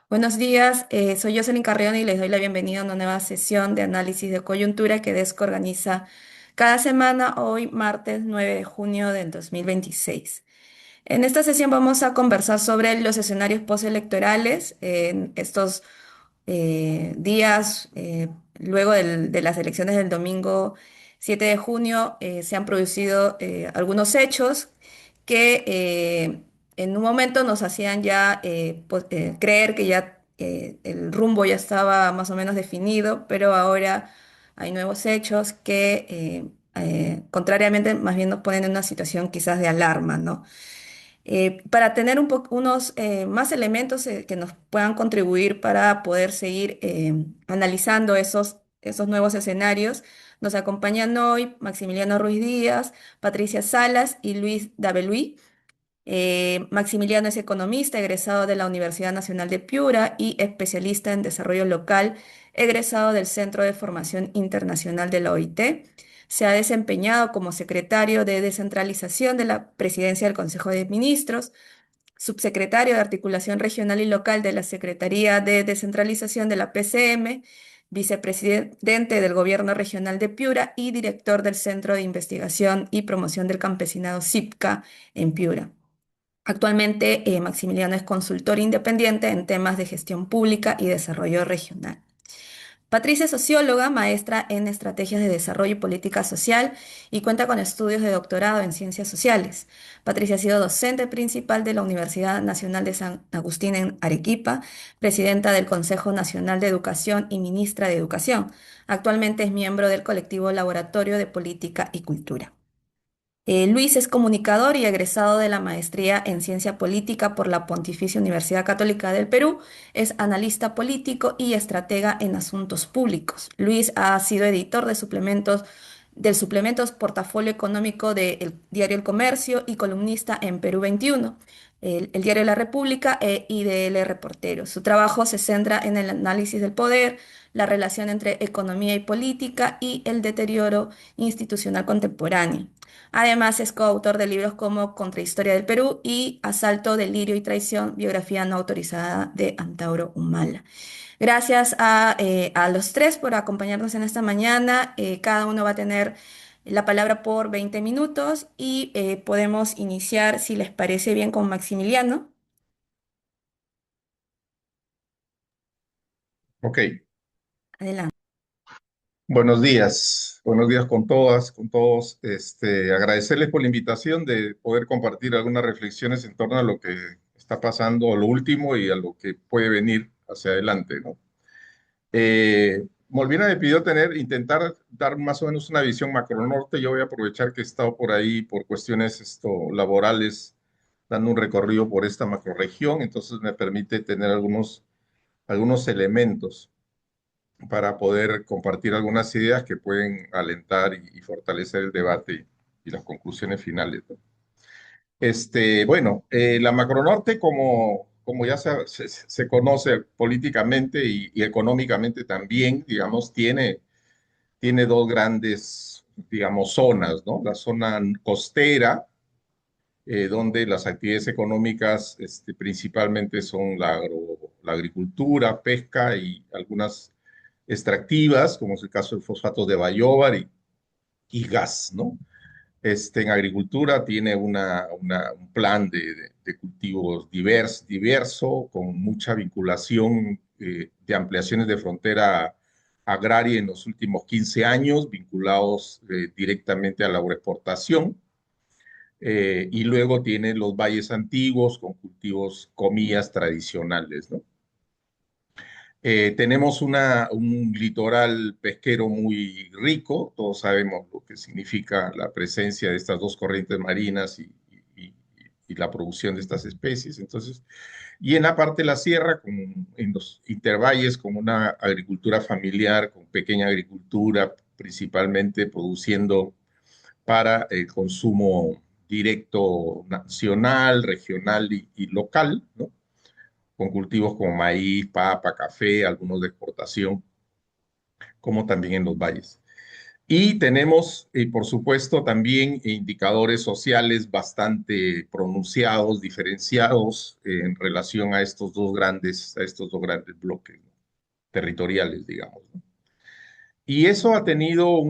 Buenos días, soy Jocelyn Carrión y les doy la bienvenida a una nueva sesión de análisis de coyuntura que DESCO organiza cada semana, hoy martes 9 de junio del 2026. En esta sesión vamos a conversar sobre los escenarios postelectorales en estos días, luego de las elecciones del domingo 7 de junio. Se han producido algunos hechos que en un momento nos hacían ya creer que ya el rumbo ya estaba más o menos definido, pero ahora hay nuevos hechos que contrariamente más bien nos ponen en una situación quizás de alarma, ¿no? Para tener unos más elementos que nos puedan contribuir para poder seguir analizando esos nuevos escenarios, nos acompañan hoy Maximiliano Ruiz Díaz, Patricia Salas y Luis Dabeluí. Maximiliano es economista, egresado de la Universidad Nacional de Piura y especialista en desarrollo local, egresado del Centro de Formación Internacional de la OIT. Se ha desempeñado como secretario de descentralización de la Presidencia del Consejo de Ministros, subsecretario de Articulación Regional y Local de la Secretaría de Descentralización de la PCM, vicepresidente del Gobierno Regional de Piura y director del Centro de Investigación y Promoción del Campesinado CIPCA en Piura. Actualmente, Maximiliano es consultor independiente en temas de gestión pública y desarrollo regional. Patricia es socióloga, maestra en estrategias de desarrollo y política social y cuenta con estudios de doctorado en ciencias sociales. Patricia ha sido docente principal de la Universidad Nacional de San Agustín en Arequipa, presidenta del Consejo Nacional de Educación y ministra de Educación. Actualmente es miembro del colectivo Laboratorio de Política y Cultura. Luis es comunicador y egresado de la maestría en Ciencia Política por la Pontificia Universidad Católica del Perú. Es analista político y estratega en asuntos públicos. Luis ha sido editor de del suplementos Portafolio Económico del diario El Comercio y columnista en Perú 21, el diario La República y DL Reportero. Su trabajo se centra en el análisis del poder, la relación entre economía y política y el deterioro institucional contemporáneo. Además, es coautor de libros como Contrahistoria del Perú y Asalto, Delirio y Traición, biografía no autorizada de Antauro Humala. Gracias a los tres por acompañarnos en esta mañana. Cada uno va a tener la palabra por 20 minutos y podemos iniciar, si les parece bien, con Maximiliano. Ok, Adelante. buenos días con todas, con todos. Agradecerles por la invitación de poder compartir algunas reflexiones en torno a lo que está pasando, a lo último y a lo que puede venir hacia adelante, ¿no? Molvina me pidió intentar dar más o menos una visión macro norte. Yo voy a aprovechar que he estado por ahí por cuestiones laborales, dando un recorrido por esta macroregión, entonces me permite tener algunos elementos para poder compartir algunas ideas que pueden alentar y fortalecer el debate y las conclusiones finales, ¿no? La Macronorte, como ya se conoce políticamente y económicamente también, digamos, tiene dos grandes, digamos, zonas, ¿no? La zona costera, donde las actividades económicas principalmente son la agricultura, pesca y algunas extractivas, como es el caso de fosfatos de Bayóvar y gas, ¿no? En agricultura tiene un plan de cultivos diverso, con mucha vinculación de ampliaciones de frontera agraria en los últimos 15 años, vinculados directamente a la agroexportación. Y luego tiene los valles antiguos con cultivos, comillas, tradicionales, ¿no? Tenemos un litoral pesquero muy rico, todos sabemos lo que significa la presencia de estas dos corrientes marinas y- y la producción de estas especies. Entonces, y en la parte de la sierra, en los intervalles, con una agricultura familiar, con pequeña agricultura, principalmente produciendo para el consumo directo nacional, regional y local, ¿no? Con cultivos como maíz, papa, café, algunos de exportación, como también en los valles. Y tenemos, por supuesto, también indicadores sociales bastante pronunciados, diferenciados en relación a estos dos grandes bloques, ¿no? Territoriales, digamos, ¿no? Y eso ha tenido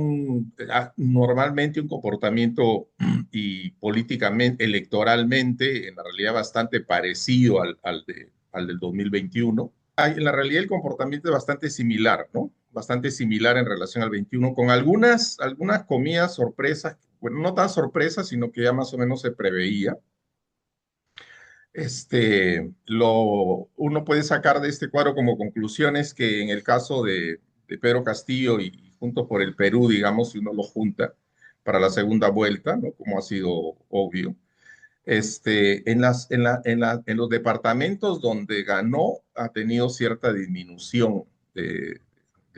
normalmente un comportamiento y políticamente, electoralmente, en la realidad bastante parecido al del 2021. En la realidad el comportamiento es bastante similar, ¿no? Bastante similar en relación al 21, con algunas comidas sorpresas, bueno, no tan sorpresas, sino que ya más o menos se preveía. Uno puede sacar de este cuadro como conclusiones que en el caso de Pedro Castillo y Juntos por el Perú, digamos, si uno lo junta para la segunda vuelta, ¿no? Como ha sido obvio, en los departamentos donde ganó ha tenido cierta disminución de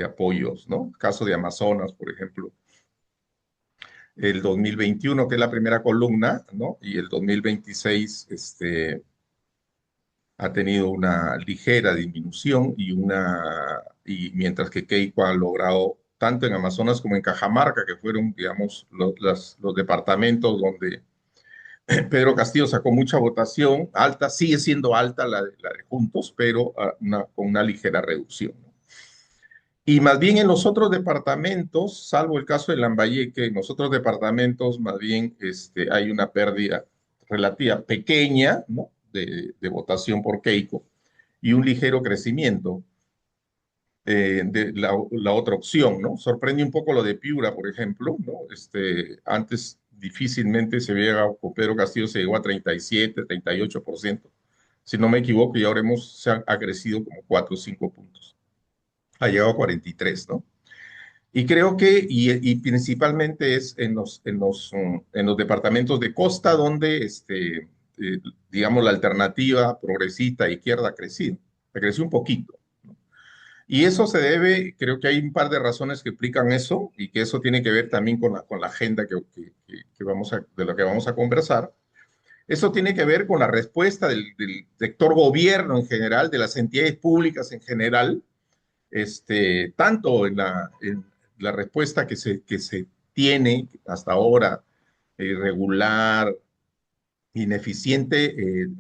apoyos, ¿no? El caso de Amazonas, por ejemplo, el 2021, que es la primera columna, ¿no? Y el 2026, ha tenido una ligera disminución y mientras que Keiko ha logrado tanto en Amazonas como en Cajamarca, que fueron, digamos, los departamentos donde Pedro Castillo sacó mucha votación, alta, sigue siendo alta la de Juntos, pero con una ligera reducción, ¿no? Y más bien en los otros departamentos, salvo el caso de Lambayeque, en los otros departamentos más bien hay una pérdida relativa pequeña, ¿no? De votación por Keiko y un ligero crecimiento de la otra opción, ¿no? Sorprende un poco lo de Piura, por ejemplo, ¿no? Antes difícilmente se veía, con Pedro Castillo se llegó a 37, 38%, si no me equivoco, y ahora ha crecido como 4 o 5 puntos. Ha llegado a 43, ¿no? Y creo y principalmente es en los departamentos de costa donde, digamos, la alternativa progresista izquierda ha crecido un poquito. Y eso se debe, creo que hay un par de razones que explican eso y que eso tiene que ver también con la agenda de lo que vamos a conversar. Eso tiene que ver con la respuesta del sector gobierno en general, de las entidades públicas en general, tanto en la respuesta que se tiene hasta ahora, regular, ineficiente,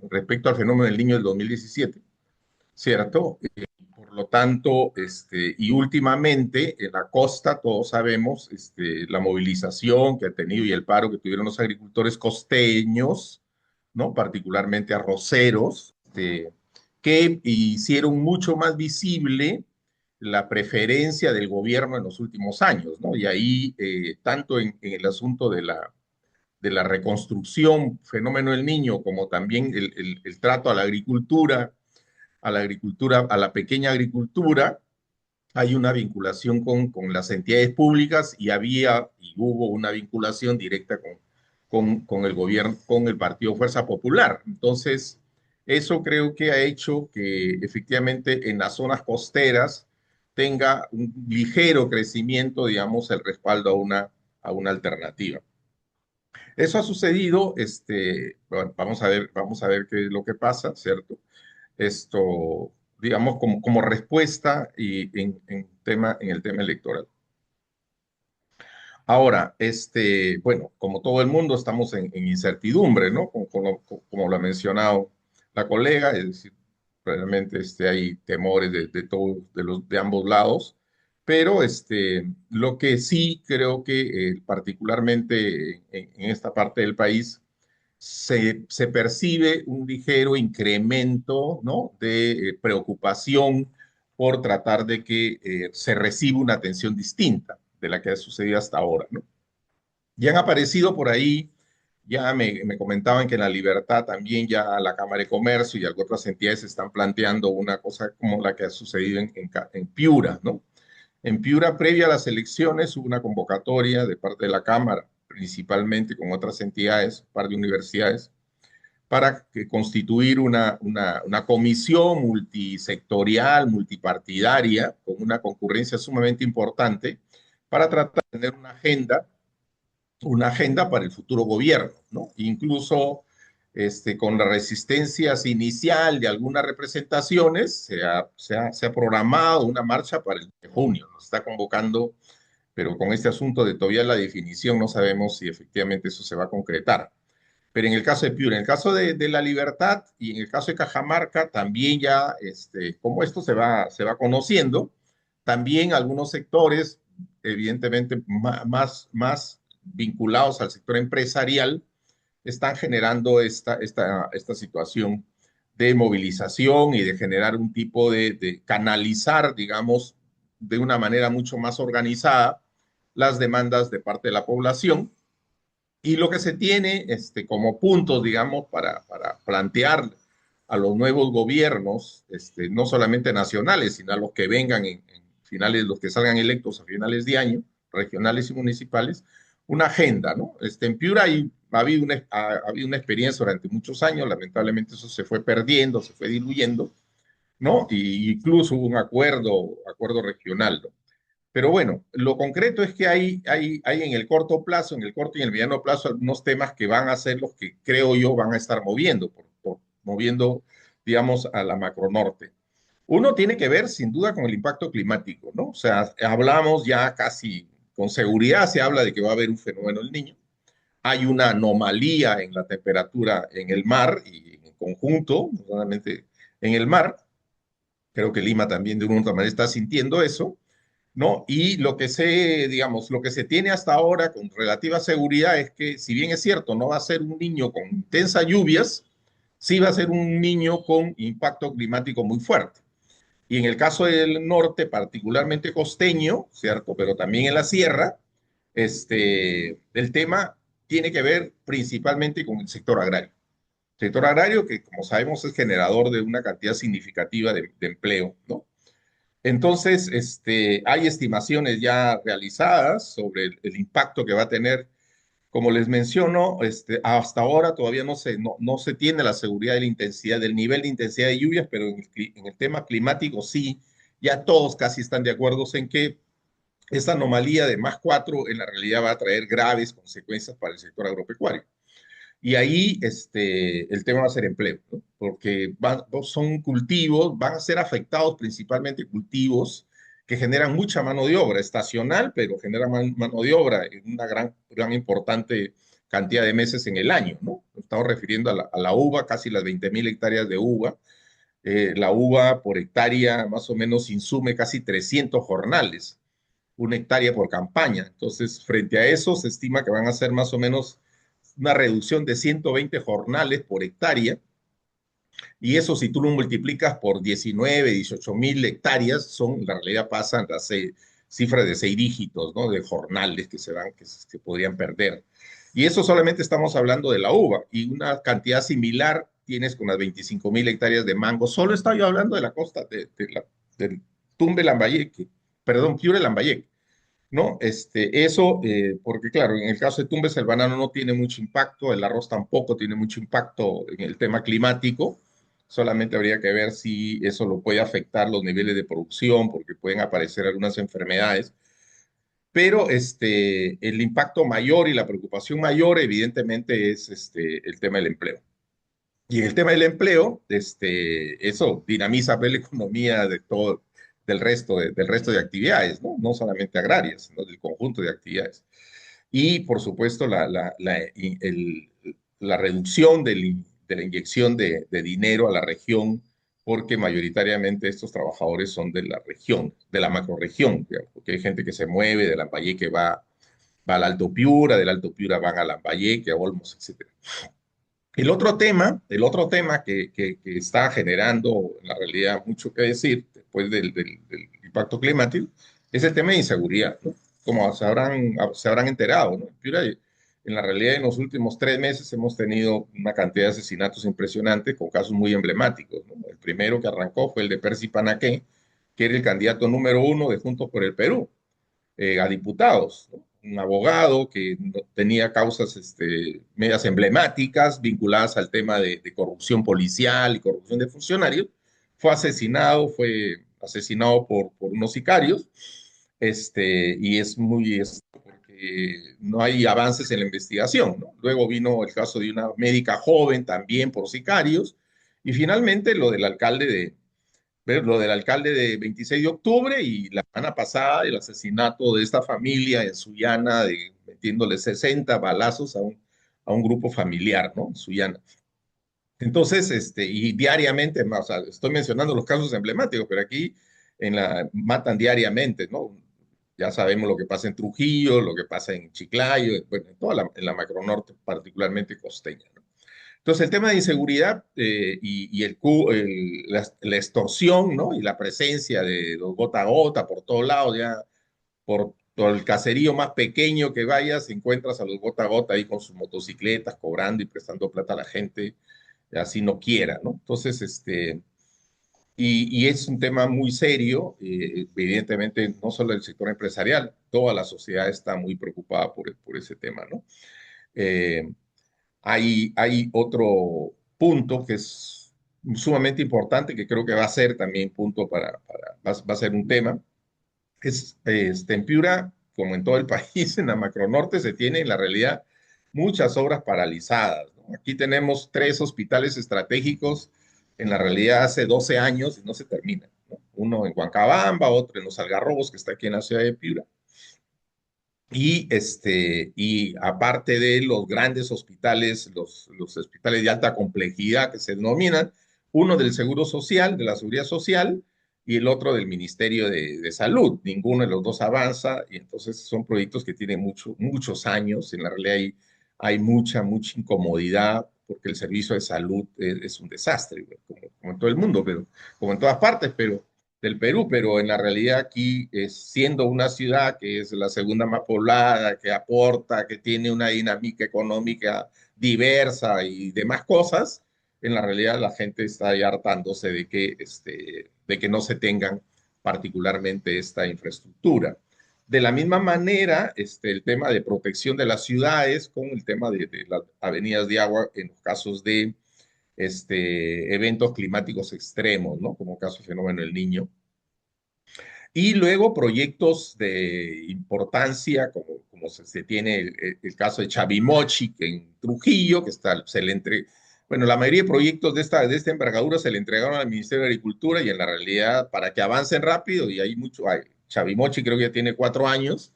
respecto al fenómeno del niño del 2017, ¿cierto? Por lo tanto, y últimamente en la costa, todos sabemos, la movilización que ha tenido y el paro que tuvieron los agricultores costeños, ¿no? Particularmente arroceros, que hicieron mucho más visible la preferencia del gobierno en los últimos años, ¿no? Y ahí, tanto en el asunto de la reconstrucción, fenómeno del niño, como también el trato a la agricultura, a la pequeña agricultura, hay una vinculación con las entidades públicas y hubo una vinculación directa con el gobierno, con el Partido Fuerza Popular. Entonces, eso creo que ha hecho que efectivamente en las zonas costeras tenga un ligero crecimiento, digamos, el respaldo a una alternativa. Eso ha sucedido, bueno, vamos a ver qué es lo que pasa, ¿cierto? Esto, digamos, como respuesta en el tema electoral. Ahora, bueno, como todo el mundo estamos en incertidumbre, ¿no? Como lo ha mencionado la colega, es decir, realmente hay temores de ambos lados, pero lo que sí creo que particularmente en esta parte del país se percibe un ligero incremento, ¿no? De preocupación por tratar de que se reciba una atención distinta de la que ha sucedido hasta ahora, ¿no? Ya han aparecido por ahí, me comentaban que en La Libertad también ya la Cámara de Comercio y algunas otras entidades están planteando una cosa como la que ha sucedido en Piura, ¿no? En Piura, previa a las elecciones, hubo una convocatoria de parte de la Cámara, principalmente con otras entidades, un par de universidades, para constituir una comisión multisectorial, multipartidaria, con una concurrencia sumamente importante, para tratar de tener una agenda para el futuro gobierno, ¿no? Incluso con las resistencias inicial de algunas representaciones, se ha programado una marcha para el de junio, nos está convocando pero con este asunto de todavía la definición no sabemos si efectivamente eso se va a concretar. Pero en el caso de Piura, en el caso de La Libertad y en el caso de Cajamarca, también ya, como esto se va conociendo, también algunos sectores, evidentemente más vinculados al sector empresarial, están generando esta situación de movilización y de generar un tipo de canalizar, digamos, de una manera mucho más organizada las demandas de parte de la población y lo que se tiene como puntos, digamos, para plantear a los nuevos gobiernos, no solamente nacionales, sino a los que vengan en finales, los que salgan electos a finales de año, regionales y municipales, una agenda, ¿no? En Piura ha habido una experiencia durante muchos años, lamentablemente eso se fue perdiendo, se fue diluyendo, ¿no? Y incluso hubo un acuerdo regional, ¿no? Pero bueno, lo concreto es que hay en el corto plazo, en el corto y en el mediano plazo, algunos temas que van a ser los que creo yo van a estar moviendo, moviendo, digamos, a la macronorte. Uno tiene que ver sin duda con el impacto climático, ¿no? O sea, hablamos ya casi con seguridad, se habla de que va a haber un fenómeno del niño. Hay una anomalía en la temperatura en el mar y en conjunto, no solamente en el mar. Creo que Lima también de una u otra manera está sintiendo eso. ¿No? Y lo que se, digamos, lo que se tiene hasta ahora con relativa seguridad es que, si bien es cierto, no va a ser un niño con intensas lluvias, sí va a ser un niño con impacto climático muy fuerte. Y en el caso del norte, particularmente costeño, ¿cierto? Pero también en la sierra, el tema tiene que ver principalmente con el sector agrario. Sector agrario que, como sabemos, es generador de una cantidad significativa de empleo, ¿no? Entonces, hay estimaciones ya realizadas sobre el impacto que va a tener. Como les menciono, hasta ahora todavía no se tiene la seguridad de la intensidad, del nivel de intensidad de lluvias, pero en el tema climático sí, ya todos casi están de acuerdo en que esta anomalía de +4 en la realidad va a traer graves consecuencias para el sector agropecuario. Y ahí el tema va a ser empleo, ¿no? Porque son cultivos, van a ser afectados principalmente cultivos que generan mucha mano de obra estacional, pero generan mano de obra en una gran importante cantidad de meses en el año, ¿no? Nos estamos refiriendo a la uva, casi las 20.000 hectáreas de uva. La uva por hectárea más o menos insume casi 300 jornales, una hectárea por campaña. Entonces, frente a eso, se estima que van a ser más o menos una reducción de 120 jornales por hectárea, y eso si tú lo multiplicas por 19, 18.000 hectáreas, en la realidad pasan las cifras de 6 dígitos, ¿no? De jornales que se podrían perder. Y eso solamente estamos hablando de la uva, y una cantidad similar tienes con las 25.000 hectáreas de mango. Solo estoy yo hablando de la costa del Tumbe Lambayeque, perdón, Piure Lambayeque. ¿No? Eso, porque claro, en el caso de Tumbes el banano no tiene mucho impacto, el arroz tampoco tiene mucho impacto en el tema climático, solamente habría que ver si eso lo puede afectar los niveles de producción, porque pueden aparecer algunas enfermedades, pero el impacto mayor y la preocupación mayor evidentemente es el tema del empleo. Y en el tema del empleo, eso dinamiza pues, la economía de todo, del resto de actividades, ¿no? No solamente agrarias, sino del conjunto de actividades. Y, por supuesto, la reducción de la inyección de dinero a la región, porque mayoritariamente estos trabajadores son de la región, de la macroregión, digamos, porque hay gente que se mueve de Lambayeque que va al Alto Piura, del Alto Piura van a Lambayeque, a Olmos, etc. El otro tema que está generando en la realidad mucho que decir después del impacto climático es el tema de inseguridad, ¿no? Como se habrán enterado, ¿no? En la realidad, en los últimos 3 meses hemos tenido una cantidad de asesinatos impresionante con casos muy emblemáticos, ¿no? El primero que arrancó fue el de Percy Panaqué, que era el candidato número 1 de Juntos por el Perú a diputados, ¿no? Un abogado que tenía causas medias emblemáticas vinculadas al tema de corrupción policial y corrupción de funcionarios, fue asesinado por unos sicarios, y es porque no hay avances en la investigación, ¿no? Luego vino el caso de una médica joven también por sicarios, y finalmente lo del alcalde ¿Ves? Lo del alcalde de 26 de octubre y la semana pasada el asesinato de esta familia en Sullana, metiéndole 60 balazos a un grupo familiar, ¿no? En Sullana. Entonces, y diariamente, o sea, estoy mencionando los casos emblemáticos, pero aquí matan diariamente, ¿no? Ya sabemos lo que pasa en Trujillo, lo que pasa en Chiclayo, bueno, en la macronorte, particularmente costeña, ¿no? Entonces, el tema de inseguridad y la extorsión, ¿no? Y la presencia de los gota a gota por todos lados, ya por el caserío más pequeño que vayas, encuentras a los gota a gota ahí con sus motocicletas, cobrando y prestando plata a la gente, así no quiera, ¿no? Entonces, y es un tema muy serio, evidentemente, no solo el sector empresarial, toda la sociedad está muy preocupada por ese tema, ¿no? Eh, hay otro punto que es sumamente importante, que creo que va a ser también punto va a ser un tema, en Piura, como en todo el país, en la Macronorte, se tiene en la realidad muchas obras paralizadas, ¿no? Aquí tenemos tres hospitales estratégicos, en la realidad hace 12 años y no se terminan, ¿no? Uno en Huancabamba, otro en Los Algarrobos, que está aquí en la ciudad de Piura, y aparte de los grandes hospitales, los hospitales de alta complejidad que se denominan, uno del Seguro Social, de la Seguridad Social, y el otro del Ministerio de Salud. Ninguno de los dos avanza, y entonces son proyectos que tienen muchos años. En la realidad hay mucha incomodidad, porque el servicio de salud es un desastre, como en todo el mundo, pero como en todas partes, pero del Perú, pero en la realidad aquí, siendo una ciudad que es la segunda más poblada, que aporta, que tiene una dinámica económica diversa y demás cosas, en la realidad la gente está ya hartándose de que no se tengan particularmente esta infraestructura. De la misma manera, el tema de protección de las ciudades con el tema de las avenidas de agua en los casos de eventos climáticos extremos, ¿no? Como caso de fenómeno del Niño. Y luego proyectos de importancia, como se tiene el caso de Chavimochi que en Trujillo, que bueno, la mayoría de proyectos de esta envergadura se le entregaron al Ministerio de Agricultura y en la realidad, para que avancen rápido, y Chavimochi creo que ya tiene 4 años,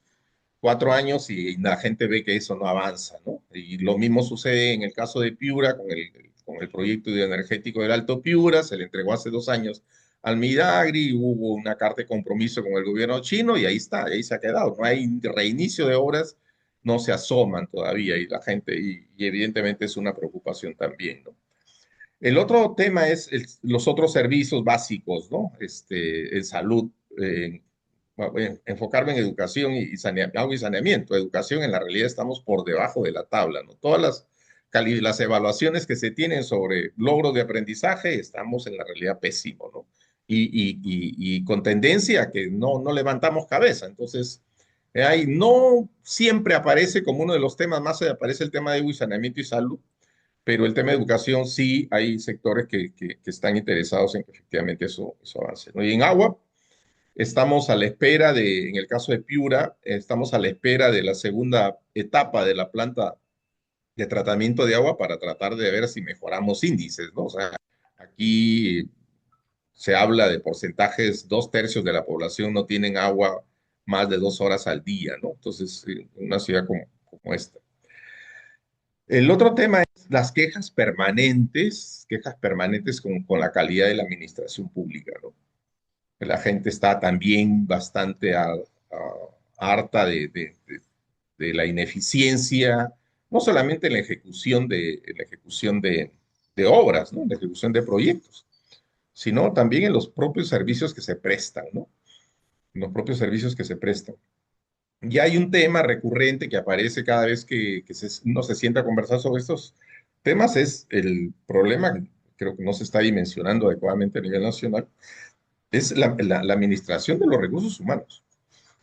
4 años y la gente ve que eso no avanza, ¿no? Y lo mismo sucede en el caso de Piura con el proyecto energético del Alto Piura, se le entregó hace 2 años al Midagri, hubo una carta de compromiso con el gobierno chino y ahí está, ahí se ha quedado. No hay reinicio de obras, no se asoman todavía y la gente, y evidentemente es una preocupación también, ¿no? El otro tema es los otros servicios básicos, ¿no? En salud, enfocarme en educación agua y saneamiento. Educación, en la realidad estamos por debajo de la tabla, ¿no? Las evaluaciones que se tienen sobre logros de aprendizaje, estamos en la realidad pésimo, ¿no? Y con tendencia a que no levantamos cabeza. Entonces, ahí no siempre aparece como uno de los temas más, aparece el tema de agua y saneamiento y salud, pero el tema de educación sí hay sectores que están interesados en que efectivamente eso avance, ¿no? Y en agua, estamos a la espera en el caso de Piura, estamos a la espera de la segunda etapa de la planta de tratamiento de agua para tratar de ver si mejoramos índices, ¿no? O sea, aquí se habla de porcentajes, 2/3 de la población no tienen agua más de 2 horas al día, ¿no? Entonces, una ciudad como esta. El otro tema es las quejas permanentes con la calidad de la administración pública, ¿no? La gente está también bastante harta de la ineficiencia, no solamente en la ejecución de obras, ¿no? En la ejecución de proyectos, sino también en los propios servicios que se prestan, ¿no? En los propios servicios que se prestan. Y hay un tema recurrente que aparece cada vez que uno se sienta a conversar sobre estos temas, es el problema, creo que no se está dimensionando adecuadamente a nivel nacional, es la administración de los recursos humanos.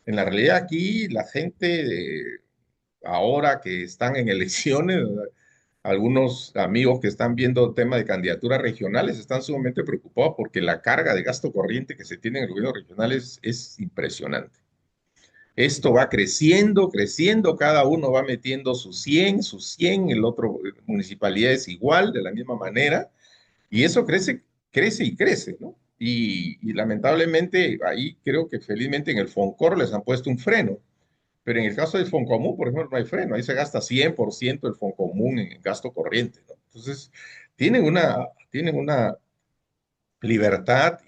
En la realidad aquí la gente, ahora que están en elecciones, ¿verdad? Algunos amigos que están viendo el tema de candidaturas regionales están sumamente preocupados porque la carga de gasto corriente que se tiene en el gobierno regional es impresionante. Esto va creciendo, creciendo, cada uno va metiendo sus 100, el otro municipalidad es igual, de la misma manera, y eso crece, crece y crece, ¿no? Y lamentablemente ahí creo que felizmente en el Foncor les han puesto un freno. Pero en el caso del Foncomún, por ejemplo, no hay freno. Ahí se gasta 100% el Foncomún en gasto corriente, ¿no? Entonces, tienen una libertad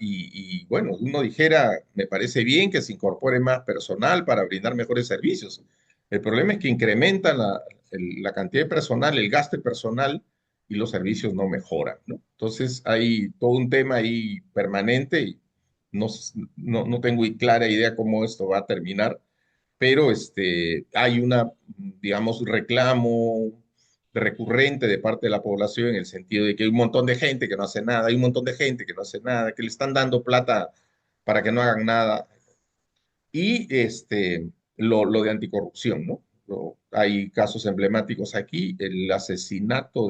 bueno, uno dijera, me parece bien que se incorpore más personal para brindar mejores servicios. El problema es que incrementan la cantidad de personal, el gasto de personal y los servicios no mejoran, ¿no? Entonces hay todo un tema ahí permanente y no, no tengo clara idea cómo esto va a terminar, pero hay digamos, reclamo recurrente de parte de la población en el sentido de que hay un montón de gente que no hace nada, hay un montón de gente que no hace nada, que le están dando plata para que no hagan nada. Y lo de anticorrupción, ¿no? Hay casos emblemáticos aquí, el asesinato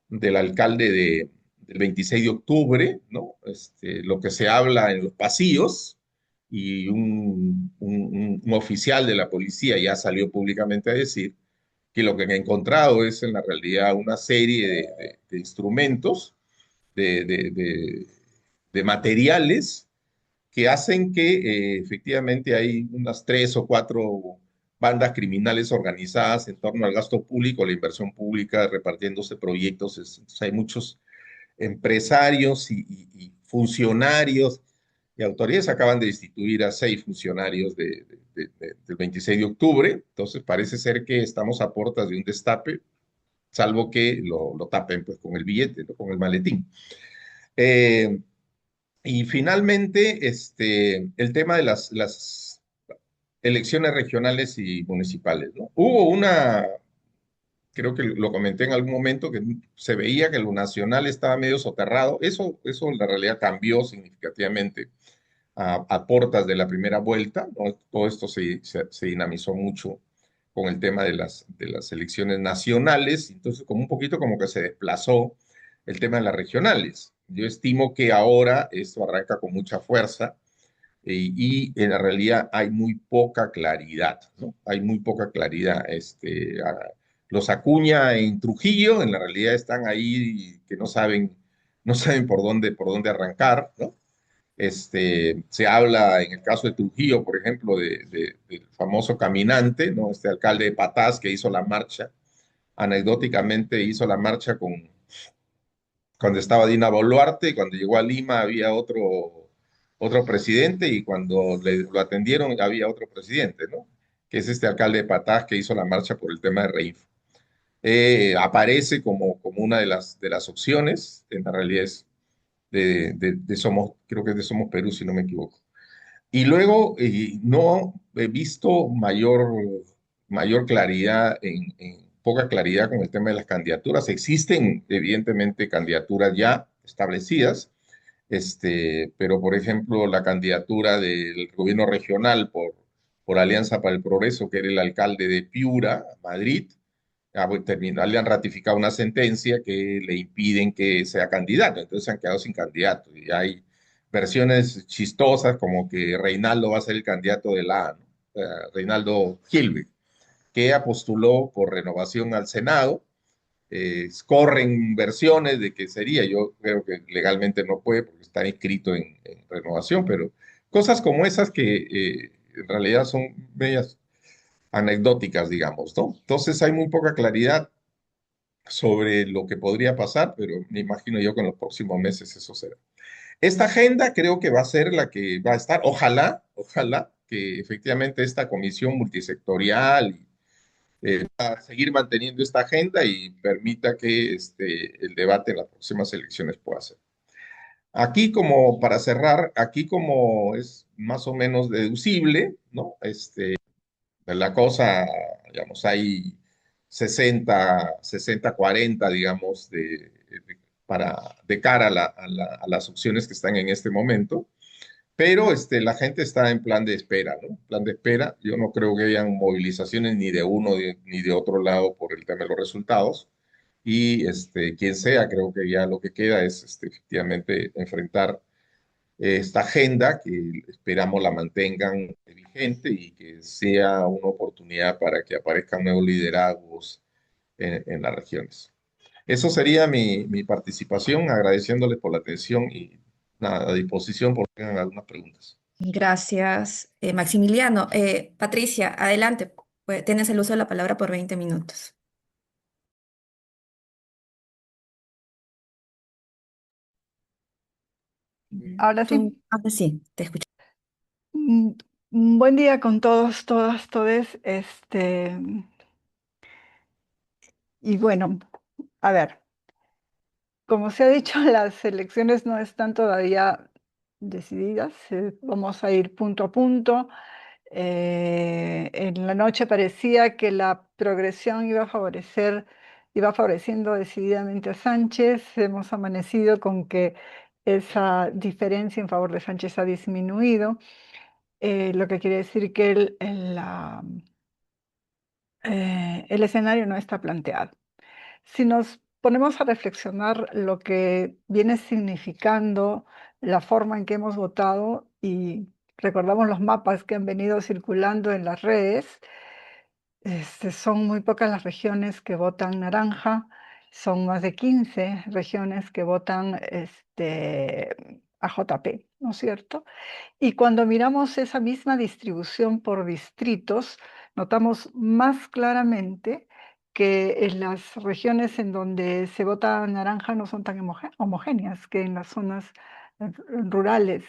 del alcalde del 26 de octubre, ¿no? Lo que se habla en los pasillos y un oficial de la policía ya salió públicamente a decir que lo que han encontrado es en la realidad una serie de instrumentos, de, de- de- de materiales que hacen que efectivamente hay unas tres o cuatro bandas criminales organizadas en torno al gasto público, la inversión pública, repartiéndose proyectos. Entonces hay muchos empresarios y funcionarios y autoridades acaban de destituir a 6 funcionarios del 26 de octubre. Entonces parece ser que estamos a puertas de un destape, salvo que lo tapen pues, con el billete, ¿no? Con el maletín. Eh, y finalmente, el tema de las elecciones regionales y municipales, ¿no? Creo que lo comenté en algún momento, que se veía que lo nacional estaba medio soterrado. Eso en la realidad cambió significativamente a portas de la primera vuelta, ¿no? Todo esto se dinamizó mucho con el tema de las elecciones nacionales, entonces como un poquito como que se desplazó el tema de las regionales. Yo estimo que ahora esto arranca con mucha fuerza y en la realidad hay muy poca claridad, ¿no? Hay muy poca claridad. Los Acuña en Trujillo en la realidad están ahí que no saben por dónde arrancar, ¿no? Se habla en el caso de Trujillo, por ejemplo, del famoso caminante, ¿no? Este alcalde de Patás que hizo la marcha, anecdóticamente hizo la marcha cuando estaba Dina Boluarte, y cuando llegó a Lima había otro presidente, y cuando lo atendieron había otro presidente, ¿no? Que es este alcalde de Patás que hizo la marcha por el tema de Reif. Aparece como una de las opciones, en la realidad es creo que es de Somos Perú, si no me equivoco. Y luego no he visto mayor claridad, poca claridad con el tema de las candidaturas. Existen, evidentemente, candidaturas ya establecidas, pero por ejemplo, la candidatura del gobierno regional por Alianza para el Progreso, que era el alcalde de Piura, Madrid, le han ratificado una sentencia que le impiden que sea candidato, entonces se han quedado sin candidato. Y hay versiones chistosas como que Reinaldo va a ser el candidato de la A, ¿no? Reinaldo Gilbert, que postuló por renovación al Senado. Corren versiones de que sería, yo creo que legalmente no puede porque está inscrito en renovación, pero cosas como esas que en realidad son bellas anecdóticas, digamos, ¿no? Entonces hay muy poca claridad sobre lo que podría pasar, pero me imagino yo que en los próximos meses eso será. Esta agenda creo que va a ser la que va a estar, ojalá que efectivamente esta comisión multisectorial va a seguir manteniendo esta agenda y permita que el debate en las próximas elecciones pueda ser. Aquí como para cerrar, aquí como es más o menos deducible, ¿no? La cosa, digamos, hay 60-40, digamos, de cara a las opciones que están en este momento, pero la gente está en plan de espera, ¿no? Plan de espera. Yo no creo que hayan movilizaciones ni de uno ni de otro lado por el tema de los resultados. Y quien sea, creo que ya lo que queda es efectivamente enfrentar esta agenda que esperamos la mantengan vigente y que sea una oportunidad para que aparezcan nuevos liderazgos en las regiones. Eso sería mi participación, agradeciéndoles por la atención y nada, a disposición por si tienen algunas preguntas. Gracias, Maximiliano. Patricia, adelante. Tienes el uso de la palabra por 20 minutos. Ahora Tú, sí, ahora sí, te escucho. mm, buen día con todos, todas, todes. Y bueno, a ver, como se ha dicho, las elecciones no están todavía decididas. Vamos a ir punto a punto. En la noche parecía que la progresión iba favoreciendo decididamente a Sánchez. Hemos amanecido con que esa diferencia en favor de Sánchez ha disminuido. Lo que quiere decir que el escenario no está planteado. Si nos ponemos a reflexionar lo que viene significando la forma en que hemos votado y recordamos los mapas que han venido circulando en las redes, son muy pocas las regiones que votan naranja, son más de 15 regiones que votan a JP, ¿no es cierto? Y cuando miramos esa misma distribución por distritos, notamos más claramente que en las regiones en donde se vota naranja no son tan homogéneas, que en las zonas rurales